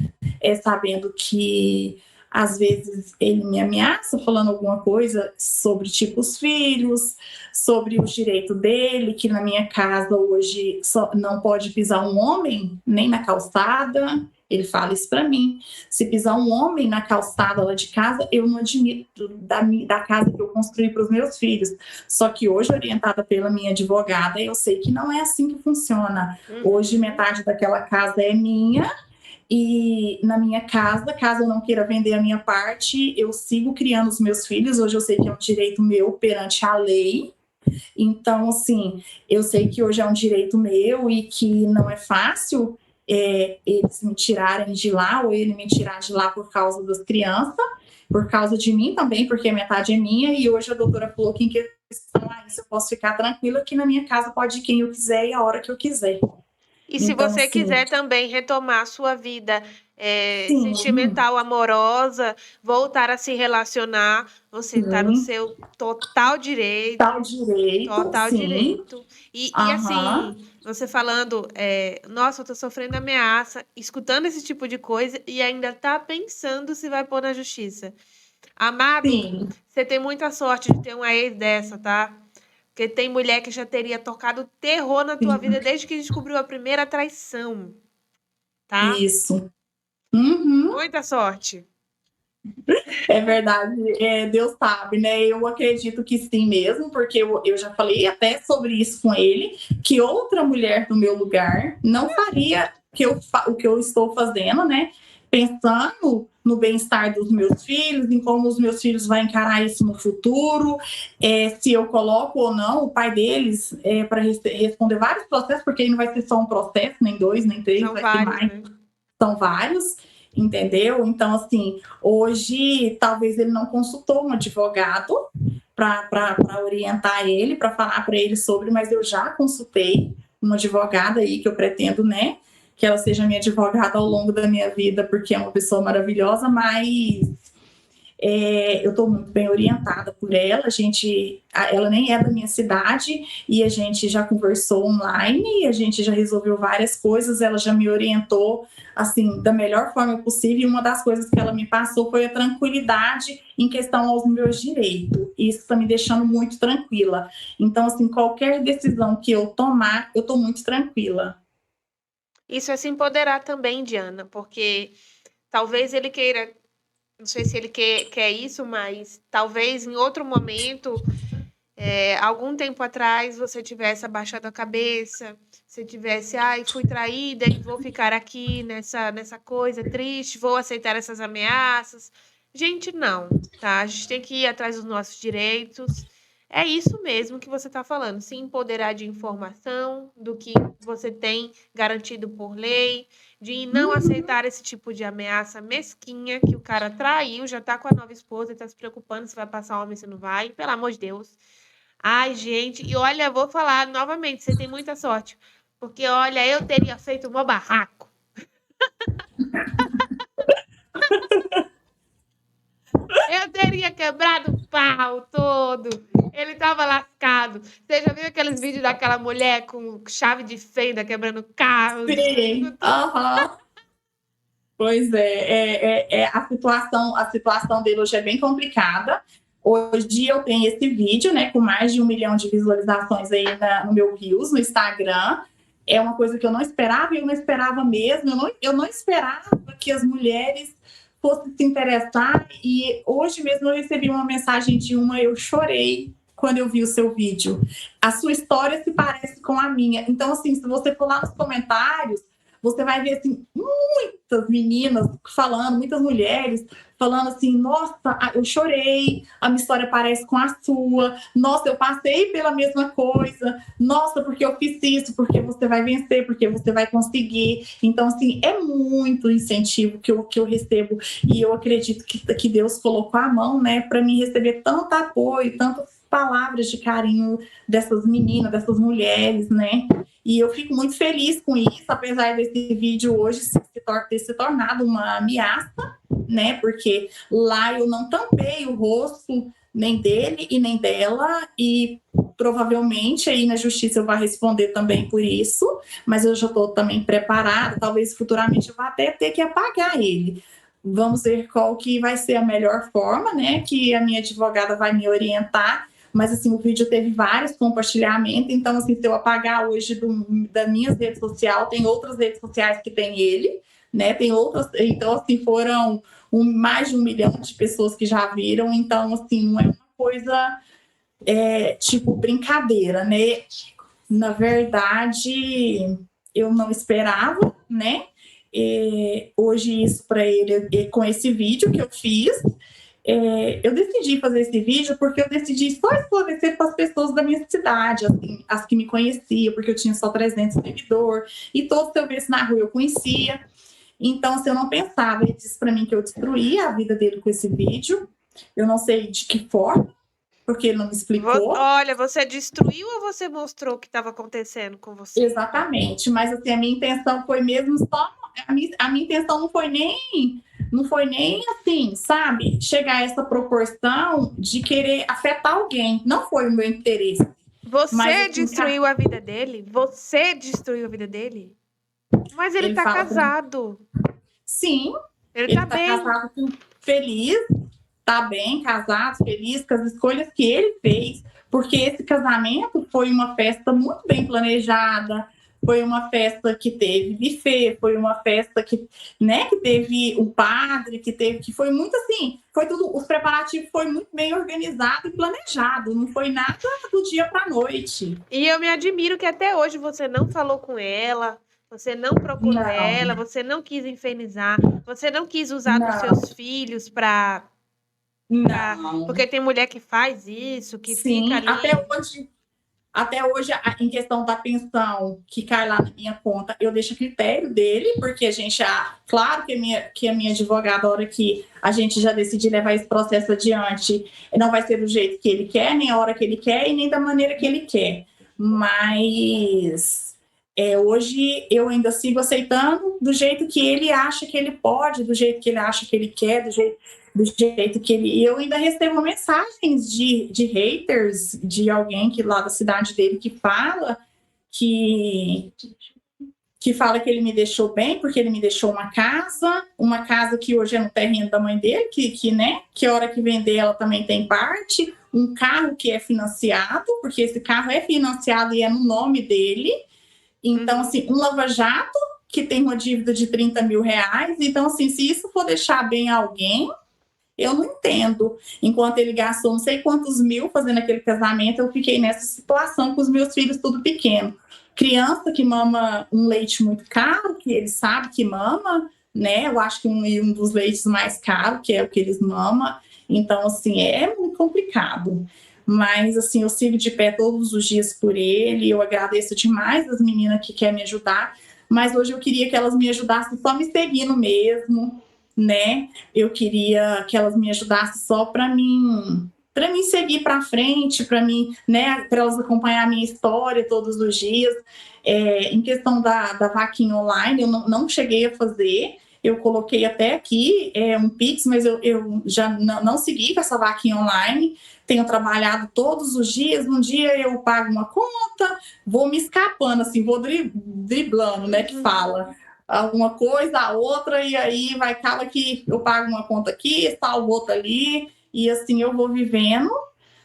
B: sabendo que às vezes ele me ameaça falando alguma coisa sobre tipo os filhos, sobre o direito dele, que na minha casa hoje não pode pisar um homem nem na calçada. Ele fala isso para mim. Se pisar um homem na calçada lá de casa, eu não admito da casa que eu construí para os meus filhos. Só que hoje, orientada pela minha advogada, eu sei que não é assim que funciona. Hoje, metade daquela casa é minha. E na minha casa, caso eu não queira vender a minha parte, eu sigo criando os meus filhos. Hoje eu sei que é um direito meu perante a lei. Então, assim, eu sei que hoje é um direito meu e que não é fácil eles me tirarem de lá ou ele me tirar de lá por causa das crianças, por causa de mim também, porque a metade é minha. E hoje a doutora falou que em questão a isso eu posso ficar tranquila que na minha casa pode ir quem eu quiser e a hora que eu quiser.
A: E se
B: Então,
A: você
B: assim,
A: quiser também retomar a sua vida
B: sim,
A: sentimental, amorosa, voltar a se relacionar, você está no seu total direito. Total
B: sim.
A: direito. E assim, você falando, nossa, eu tô sofrendo ameaça, escutando esse tipo de coisa e ainda tá pensando se vai pôr na justiça. Amado,
B: Sim.
A: você tem muita sorte de ter uma ex dessa, tá? Porque tem mulher que já teria tocado terror na tua vida desde que descobriu a primeira traição, tá?
B: Isso. Uhum.
A: Muita sorte.
B: É verdade, Deus sabe, né? Eu acredito que sim mesmo, porque eu já falei até sobre isso com ele, que outra mulher no meu lugar não faria o que eu estou fazendo, né? Pensando no bem-estar dos meus filhos, em como os meus filhos vão encarar isso no futuro, se eu coloco ou não o pai deles para responder vários processos, porque aí não vai ser só um processo, nem dois, nem três,
A: São
B: vai
A: vários,
B: ser mais.
A: né?
B: São vários, entendeu? Então, assim, hoje talvez ele não consultou um advogado para orientar ele, para falar para ele sobre, mas eu já consultei uma advogada aí que eu pretendo, né? Que ela seja minha advogada ao longo da minha vida, porque é uma pessoa maravilhosa, mas eu estou muito bem orientada por ela. Ela nem é da minha cidade e a gente já conversou online, a gente já resolveu várias coisas. Ela já me orientou assim da melhor forma possível. E uma das coisas que ela me passou foi a tranquilidade em questão aos meus direitos. Isso está me deixando muito tranquila. Então, assim, qualquer decisão que eu tomar, eu estou muito tranquila.
A: Isso é se empoderar também, Diana, porque talvez ele queira. Não sei se ele quer isso, mas talvez em outro momento, algum tempo atrás, você tivesse abaixado a cabeça, você tivesse, fui traída e vou ficar aqui nessa coisa triste, vou aceitar essas ameaças. Gente, não, tá? A gente tem que ir atrás dos nossos direitos. É isso mesmo que você está falando, se empoderar de informação, do que você tem garantido por lei, de não aceitar esse tipo de ameaça mesquinha, que o cara traiu, já tá com a nova esposa e tá se preocupando se vai passar homem, se não vai, pelo amor de Deus. Ai, gente, e olha, vou falar novamente, você tem muita sorte, porque olha, eu teria feito um barraco. Eu teria quebrado o pau todo. Ele tava lascado. Você já viu aqueles vídeos daquela mulher com chave de fenda quebrando carro?
B: Sim, Pois a situação dele hoje é bem complicada. Hoje eu tenho esse vídeo, né, com mais de 1 milhão de visualizações aí no meu Reels, no Instagram. É uma coisa que eu não esperava, e eu não esperava mesmo. Eu não esperava que as mulheres fossem se interessar. E hoje mesmo eu recebi uma mensagem de eu chorei quando eu vi o seu vídeo. A sua história se parece com a minha. Então, assim, se você for lá nos comentários, você vai ver, assim, muitas meninas falando, muitas mulheres falando assim, nossa, eu chorei, a minha história parece com a sua, nossa, eu passei pela mesma coisa, nossa, porque eu fiz isso, porque você vai vencer, porque você vai conseguir. Então, assim, é muito incentivo que eu recebo, e eu acredito que Deus colocou a mão, né, para mim receber tanto apoio, tantas palavras de carinho dessas meninas, dessas mulheres, né? E eu fico muito feliz com isso, apesar desse vídeo hoje ser ter se tornado uma ameaça, né? Porque lá eu não tampei o rosto nem dele e nem dela, e provavelmente aí na justiça eu vou responder também por isso, mas eu já estou também preparada, talvez futuramente eu vá até ter que apagar ele. Vamos ver qual que vai ser a melhor forma, né? Que a minha advogada vai me orientar. Mas assim, o vídeo teve vários compartilhamentos, então assim, se eu apagar hoje das minhas redes sociais, tem outras redes sociais que tem ele, né? Tem outras, então assim, foram mais de 1 milhão de pessoas que já viram, então assim, não é uma coisa tipo brincadeira, né? Na verdade, eu não esperava, né? Hoje isso para ele, com esse vídeo que eu fiz, eu decidi fazer esse vídeo porque eu decidi só esclarecer para as pessoas da minha cidade, assim, as que me conheciam, porque eu tinha só 300 seguidores, e todos que eu visse na rua eu conhecia. Então, assim, eu não pensava, ele disse para mim que eu destruía a vida dele com esse vídeo, eu não sei de que forma, porque ele não me explicou.
A: Olha, você destruiu ou você mostrou o que estava acontecendo com você?
B: Exatamente, mas assim, a minha intenção foi mesmo só, a minha intenção não foi nem assim, sabe, chegar a essa proporção de querer afetar alguém, não foi o meu interesse.
A: Você
B: Mas, assim,
A: destruiu a vida dele? Você destruiu a vida dele? Mas ele tá casado.
B: Sim,
A: ele tá bem.
B: Casado, feliz, tá bem, casado, feliz com as escolhas que ele fez, porque esse casamento foi uma festa muito bem planejada, foi uma festa que teve buffet, foi uma festa que, né, que teve o padre, que foi muito assim, foi tudo, os preparativos foi muito bem organizado e planejado, não foi nada do dia para a noite.
A: E eu me admiro que até hoje você não falou com ela, você não procurou ela, você não quis infernizar, você não quis usar dos seus filhos para...
B: Não.
A: Porque tem mulher que faz isso, que
B: Sim,
A: fica ali...
B: Até hoje, em questão da pensão que cai lá na minha conta, eu deixo a critério dele, porque a gente já. Claro que a minha advogada, a hora que a gente já decidir levar esse processo adiante, não vai ser do jeito que ele quer, nem a hora que ele quer e nem da maneira que ele quer. Mas hoje eu ainda sigo aceitando do jeito que ele acha que ele pode, do jeito que ele acha que ele quer, do jeito que ele. Eu ainda recebo mensagens de haters de alguém que lá da cidade dele que fala que ele me deixou bem, porque ele me deixou uma casa que hoje é no terreno da mãe dele, né, que a hora que vender ela também tem parte, um carro que é financiado, porque esse carro é financiado e é no nome dele. Então, assim, um lava-jato que tem uma dívida de 30 mil reais. Então, assim, se isso for deixar bem alguém, eu não entendo. Enquanto ele gastou não sei quantos mil fazendo aquele casamento, eu fiquei nessa situação com os meus filhos tudo pequeno. Criança que mama um leite muito caro, que ele sabe que mama, né? Eu acho que um dos leites mais caros, que é o que eles mamam. Então, assim, é muito complicado. Mas, assim, eu sigo de pé todos os dias por ele. Eu agradeço demais as meninas que querem me ajudar. Mas hoje eu queria que elas me ajudassem só me seguindo mesmo, né? Eu queria que elas me ajudassem só para mim seguir para frente, para mim, né? Para elas acompanhar a minha história todos os dias. Em questão da vaquinha online, eu não cheguei a fazer. Eu coloquei até aqui um Pix, mas eu já não segui com essa vaquinha online. Tenho trabalhado todos os dias. Um dia eu pago uma conta, vou me escapando, assim, vou driblando, né? Que fala uma coisa, a outra, e aí acaba que eu pago uma conta aqui, salvo outra ali, e assim eu vou vivendo,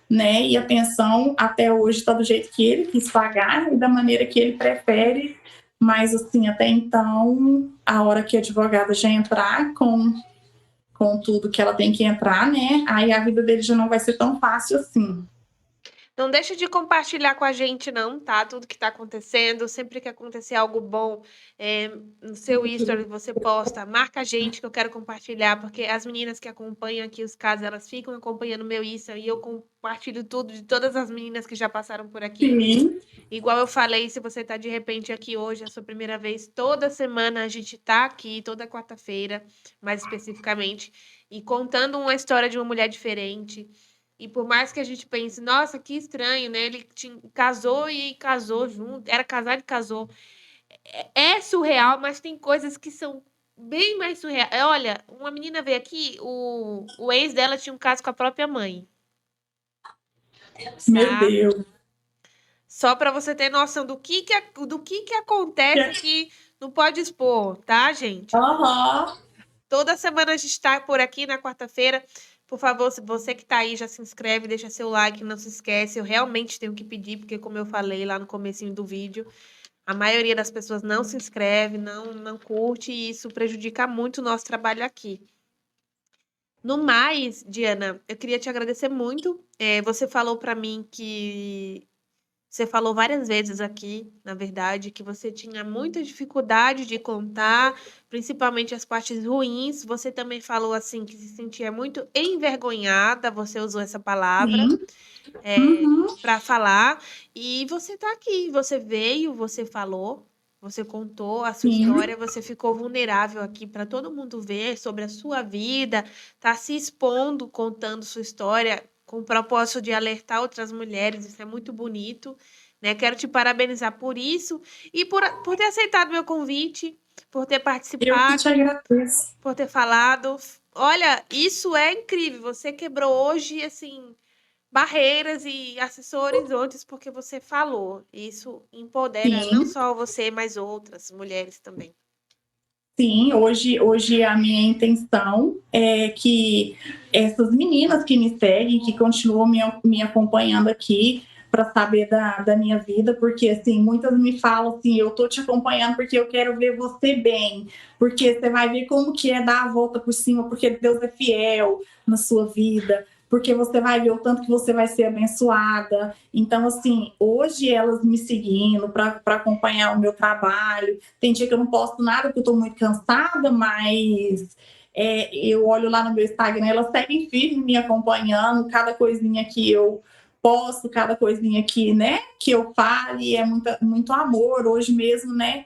B: né? E a pensão até hoje está do jeito que ele quis pagar e da maneira que ele prefere, mas assim, até então, a hora que a advogada já entrar com tudo que ela tem que entrar, né? Aí a vida dele já não vai ser tão fácil assim.
A: Não deixa de compartilhar com a gente, não, tá? Tudo que tá acontecendo. Sempre que acontecer algo bom no seu history, você posta, marca a gente que eu quero compartilhar, porque as meninas que acompanham aqui os casos, elas ficam acompanhando o meu history e eu compartilho tudo de todas as meninas que já passaram por aqui.
B: Sim.
A: Igual eu falei, se você tá de repente aqui hoje, é a sua primeira vez, toda semana a gente tá aqui, toda quarta-feira, mais especificamente, e contando uma história de uma mulher diferente. E por mais que a gente pense, nossa, que estranho, né? Ele casou e casou junto, era casado e casou. É surreal, mas tem coisas que são bem mais surreal. Olha, uma menina veio aqui, o ex dela tinha um caso com a própria mãe,
B: Meu
A: tá?
B: Deus.
A: Só para você ter noção do que acontece aqui no Pode Expor, tá, gente?
B: Aham.
A: Toda semana a gente está por aqui na quarta-feira. Por favor, se você que está aí já se inscreve, deixa seu like, não se esquece. Eu realmente tenho que pedir, porque como eu falei lá no comecinho do vídeo, a maioria das pessoas não se inscreve, não curte, e isso prejudica muito o nosso trabalho aqui. No mais, Diana, eu queria te agradecer muito. Você falou para mim que você falou várias vezes aqui, na verdade, que você tinha muita dificuldade de contar, principalmente as partes ruins. Você também falou assim que se sentia muito envergonhada, você usou essa palavra
B: Sim. Uhum.
A: para falar. E você está aqui, você veio, você falou, você contou a sua
B: Sim.
A: história, você ficou vulnerável aqui para todo mundo ver sobre a sua vida, tá se expondo, contando sua história com o propósito de alertar outras mulheres, isso é muito bonito, né? Quero te parabenizar por isso e por ter aceitado meu convite, por ter
B: Eu que te
A: participado,
B: agradeço.
A: por ter falado. Olha, isso é incrível. Você quebrou hoje, assim, barreiras e acessou horizontes porque você falou. Isso empodera não
B: Sim.
A: só você, mas outras mulheres também.
B: Sim, hoje a minha intenção é que essas meninas que me seguem, que continuam me acompanhando aqui para saber da minha vida, porque assim, muitas me falam assim, eu tô te acompanhando porque eu quero ver você bem, porque você vai ver como que é dar a volta por cima, porque Deus é fiel na sua vida, porque você vai ver o tanto que você vai ser abençoada. Então, assim, hoje elas me seguindo para acompanhar o meu trabalho, tem dia que eu não posto nada porque eu estou muito cansada, mas eu olho lá no meu Instagram, elas seguem firme me acompanhando, cada coisinha que eu posto, cada coisinha que, né, que eu fale, é muito amor. Hoje mesmo, né,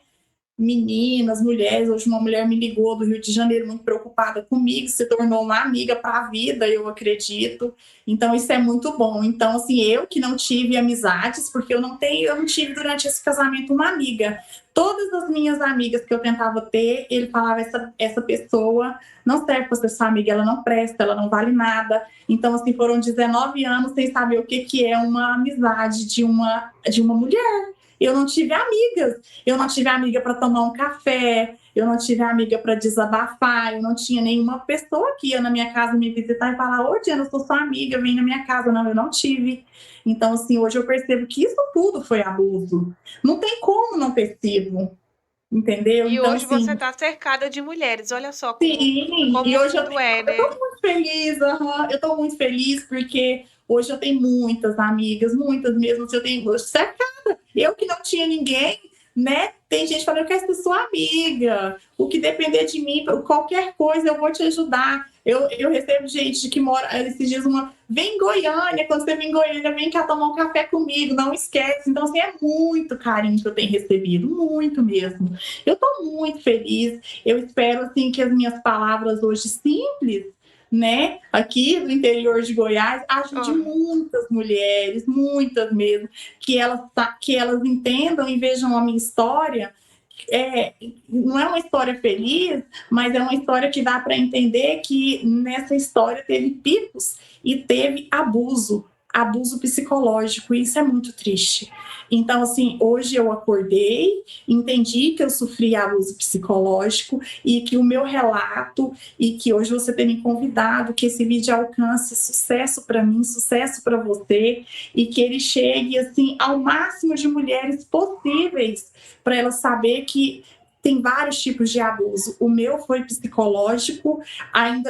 B: meninas, mulheres. Hoje uma mulher me ligou do Rio de Janeiro muito preocupada comigo, se tornou uma amiga para a vida, eu acredito. Então isso é muito bom. Então assim, eu que não tive amizades, porque eu não tive durante esse casamento uma amiga. Todas as minhas amigas que eu tentava ter, ele falava essa pessoa não serve para ser sua amiga, ela não presta, ela não vale nada. Então assim, foram 19 anos sem saber o que é uma amizade de uma mulher. Eu não tive amigas, eu não tive amiga para tomar um café, eu não tive amiga para desabafar, eu não tinha nenhuma pessoa que ia na minha casa me visitar e falar: ô Diana, eu sou sua amiga, vem na minha casa. Não, eu não tive. Então, assim, hoje eu percebo que isso tudo foi abuso. Não tem como não ter sido, entendeu?
A: E
B: Então,
A: hoje você
B: assim,
A: está cercada de mulheres. Olha só
B: sim,
A: como
B: e
A: o
B: hoje
A: mundo é,
B: eu tô
A: né?
B: muito feliz, eu estou muito feliz porque hoje eu tenho muitas amigas, muitas mesmo. Eu tenho cercada, eu que não tinha ninguém, né? Tem gente falando que eu quero ser sua amiga, o que depender de mim, qualquer coisa eu vou te ajudar. Eu recebo gente que mora, esses dias vem em Goiânia, quando você vem em Goiânia, vem cá tomar um café comigo, não esquece. Então, assim, é muito carinho que eu tenho recebido, muito mesmo. Eu estou muito feliz. Eu espero assim que as minhas palavras hoje simples, né, aqui do interior de Goiás, ajude
A: Oh,
B: muitas mulheres, muitas mesmo, que elas entendam e vejam a minha história. Não é uma história feliz, mas é uma história que dá para entender que nessa história teve picos e teve abuso psicológico, e isso é muito triste. Então, assim, hoje eu acordei, entendi que eu sofri abuso psicológico e que o meu relato, e que hoje você tem me convidado, que esse vídeo alcance sucesso para mim, sucesso para você, e que ele chegue, assim, ao máximo de mulheres possíveis, para elas saber que tem vários tipos de abuso. O meu foi psicológico,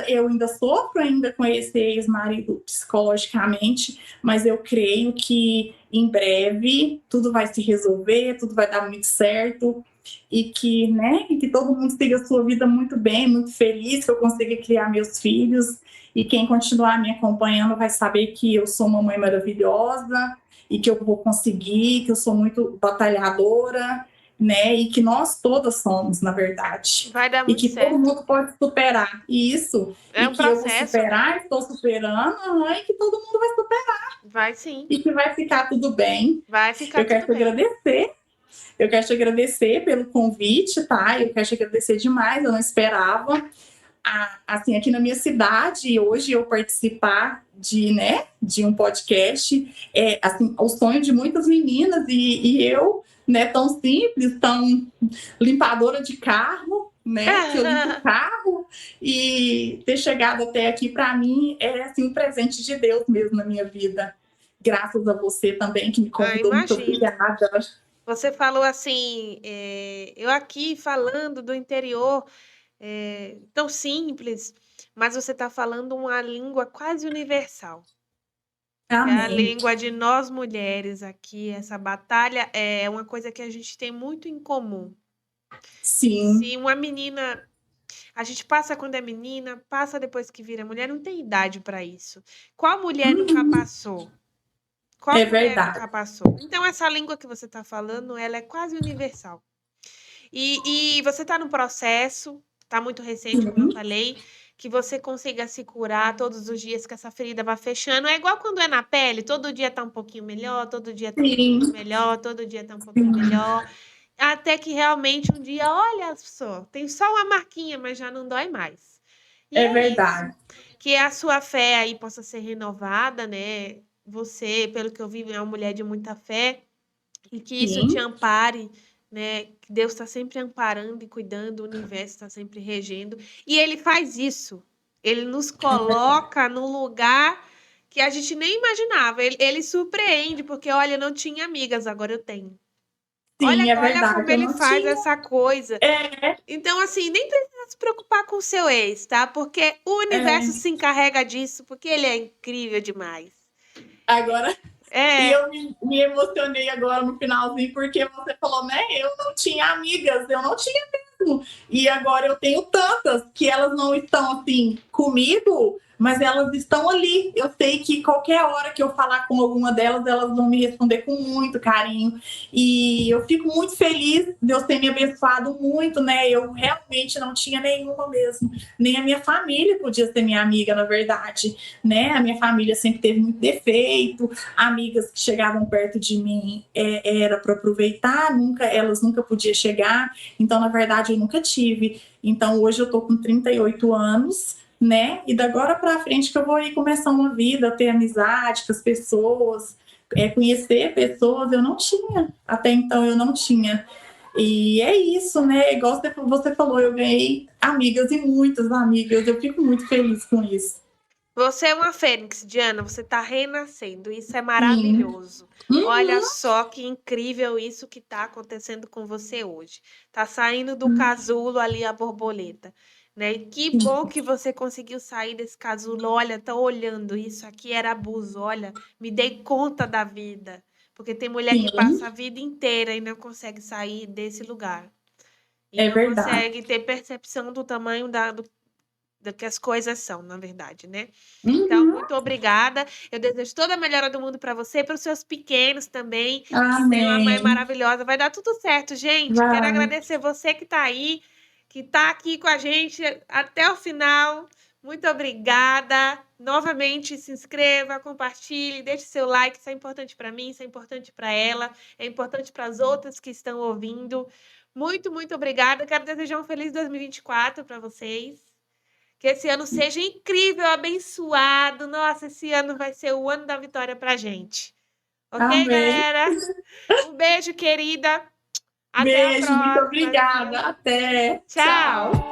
B: eu ainda sofro ainda com esse ex-marido psicologicamente, mas eu creio que em breve tudo vai se resolver, tudo vai dar muito certo, e que, né, e que todo mundo siga a sua vida muito bem, muito feliz, que eu consiga criar meus filhos, e quem continuar me acompanhando vai saber que eu sou uma mãe maravilhosa e que eu vou conseguir, que eu sou muito batalhadora, né? E que nós todas somos, na verdade.
A: vai dar
B: E
A: muito
B: que todo
A: certo.
B: mundo pode superar isso.
A: É
B: E
A: um
B: que eu vou
A: processo, né?
B: superar, estou superando, e que todo mundo vai superar.
A: Vai sim.
B: E que vai ficar tudo bem.
A: Vai ficar
B: Eu quero
A: tudo
B: te
A: bem.
B: agradecer Eu quero te agradecer pelo convite, tá? Eu quero te agradecer demais, eu não esperava. Assim, aqui na minha cidade, hoje eu participar de um podcast, assim, o sonho de muitas meninas, e eu, né, tão simples, tão limpadora de carro, né, que eu limpo o carro, e ter chegado até aqui, para mim, é assim, um presente de Deus mesmo na minha vida. Graças a você também, que me convidou, muito
A: Imagino.
B: obrigada.
A: Você falou assim, eu aqui falando do interior, tão simples, mas você está falando uma língua quase universal, que é a
B: Amém.
A: língua de nós mulheres aqui. Essa batalha é uma coisa que a gente tem muito em comum.
B: Sim.
A: Se uma menina, a gente passa quando é menina, passa depois que vira mulher, não tem idade para isso. Qual mulher nunca passou? Qual
B: É
A: mulher
B: verdade.
A: nunca passou? Então, essa língua que você está falando, ela é quase universal. E você está no processo, está muito recente, como eu falei, que você consiga se curar todos os dias, que essa ferida vá fechando. É igual quando é na pele, todo dia está um pouquinho melhor, todo dia está um pouquinho melhor, todo dia está um pouquinho melhor. Até que realmente um dia, olha só, tem só uma marquinha, mas já não dói mais. E
B: É
A: é isso.
B: verdade.
A: Que a sua fé aí possa ser renovada, né? Você, pelo que eu vi, é uma mulher de muita fé, e que isso te
B: Sim.
A: ampare, né? Que Deus está sempre amparando e cuidando, o universo está sempre regendo. E ele faz isso. Ele nos coloca num lugar que a gente nem imaginava. Ele surpreende, porque, olha, eu não tinha amigas, agora eu tenho.
B: Sim, é
A: Olha como
B: verdade. Eu
A: ele
B: não
A: faz
B: tinha.
A: essa coisa. Então, assim, nem precisa se preocupar com o seu ex, tá? Porque o universo
B: É,
A: se encarrega disso, porque ele é incrível demais.
B: agora, e
A: É,
B: eu me emocionei agora no finalzinho, porque você falou, né? Eu não tinha amigas, eu não tinha mesmo. E agora eu tenho tantas que elas não estão assim comigo, mas elas estão ali. Eu sei que qualquer hora que eu falar com alguma delas, elas vão me responder com muito carinho. E eu fico muito feliz, Deus tem me abençoado muito, né? Eu realmente não tinha nenhuma mesmo. Nem a minha família podia ser minha amiga, na verdade, né? A minha família sempre teve muito defeito, amigas que chegavam perto de mim era para aproveitar, elas nunca podiam chegar, então na verdade eu nunca tive. Então hoje eu tô com 38 anos, né? E da agora para frente que eu vou ir começar uma vida, ter amizade com as pessoas, conhecer pessoas, eu não tinha, até então eu não tinha. E é isso, né? Igual você falou, eu ganhei amigas e muitas amigas, eu fico muito feliz com isso.
A: você é uma fênix, Diana, você está renascendo. Isso é
B: Sim.
A: maravilhoso. Olha só que incrível isso que está acontecendo com você hoje. Tá saindo do casulo ali a borboleta, né? E que bom que você conseguiu sair desse casulo. Olha, tô olhando, isso aqui era abuso. Olha, me dei conta da vida. Porque tem mulher que
B: Sim,
A: passa a vida inteira e não consegue sair desse lugar. E
B: é
A: não
B: verdade.
A: consegue ter percepção do tamanho do que as coisas são, na verdade, né? Então,
B: Uhum.
A: muito obrigada. Eu desejo toda a melhora do mundo para você, para os seus pequenos também, que tem uma mãe
B: Amém.
A: maravilhosa. Vai dar tudo certo, gente. Quero
B: Vai.
A: agradecer você que está aí, que está aqui com a gente até o final. Muito obrigada. Novamente, se inscreva, compartilhe, deixe seu like. Isso é importante para mim, isso é importante para ela, é importante para as outras que estão ouvindo. Muito, muito obrigada. Quero desejar um feliz 2024 para vocês. Que esse ano seja incrível, abençoado. Nossa, esse ano vai ser o ano da vitória pra gente. Ok,
B: Amém.
A: galera? Um beijo, querida. Até a
B: Beijo, muito
A: próxima,
B: obrigada.
A: viu?
B: Até.
A: Tchau.
B: Tchau.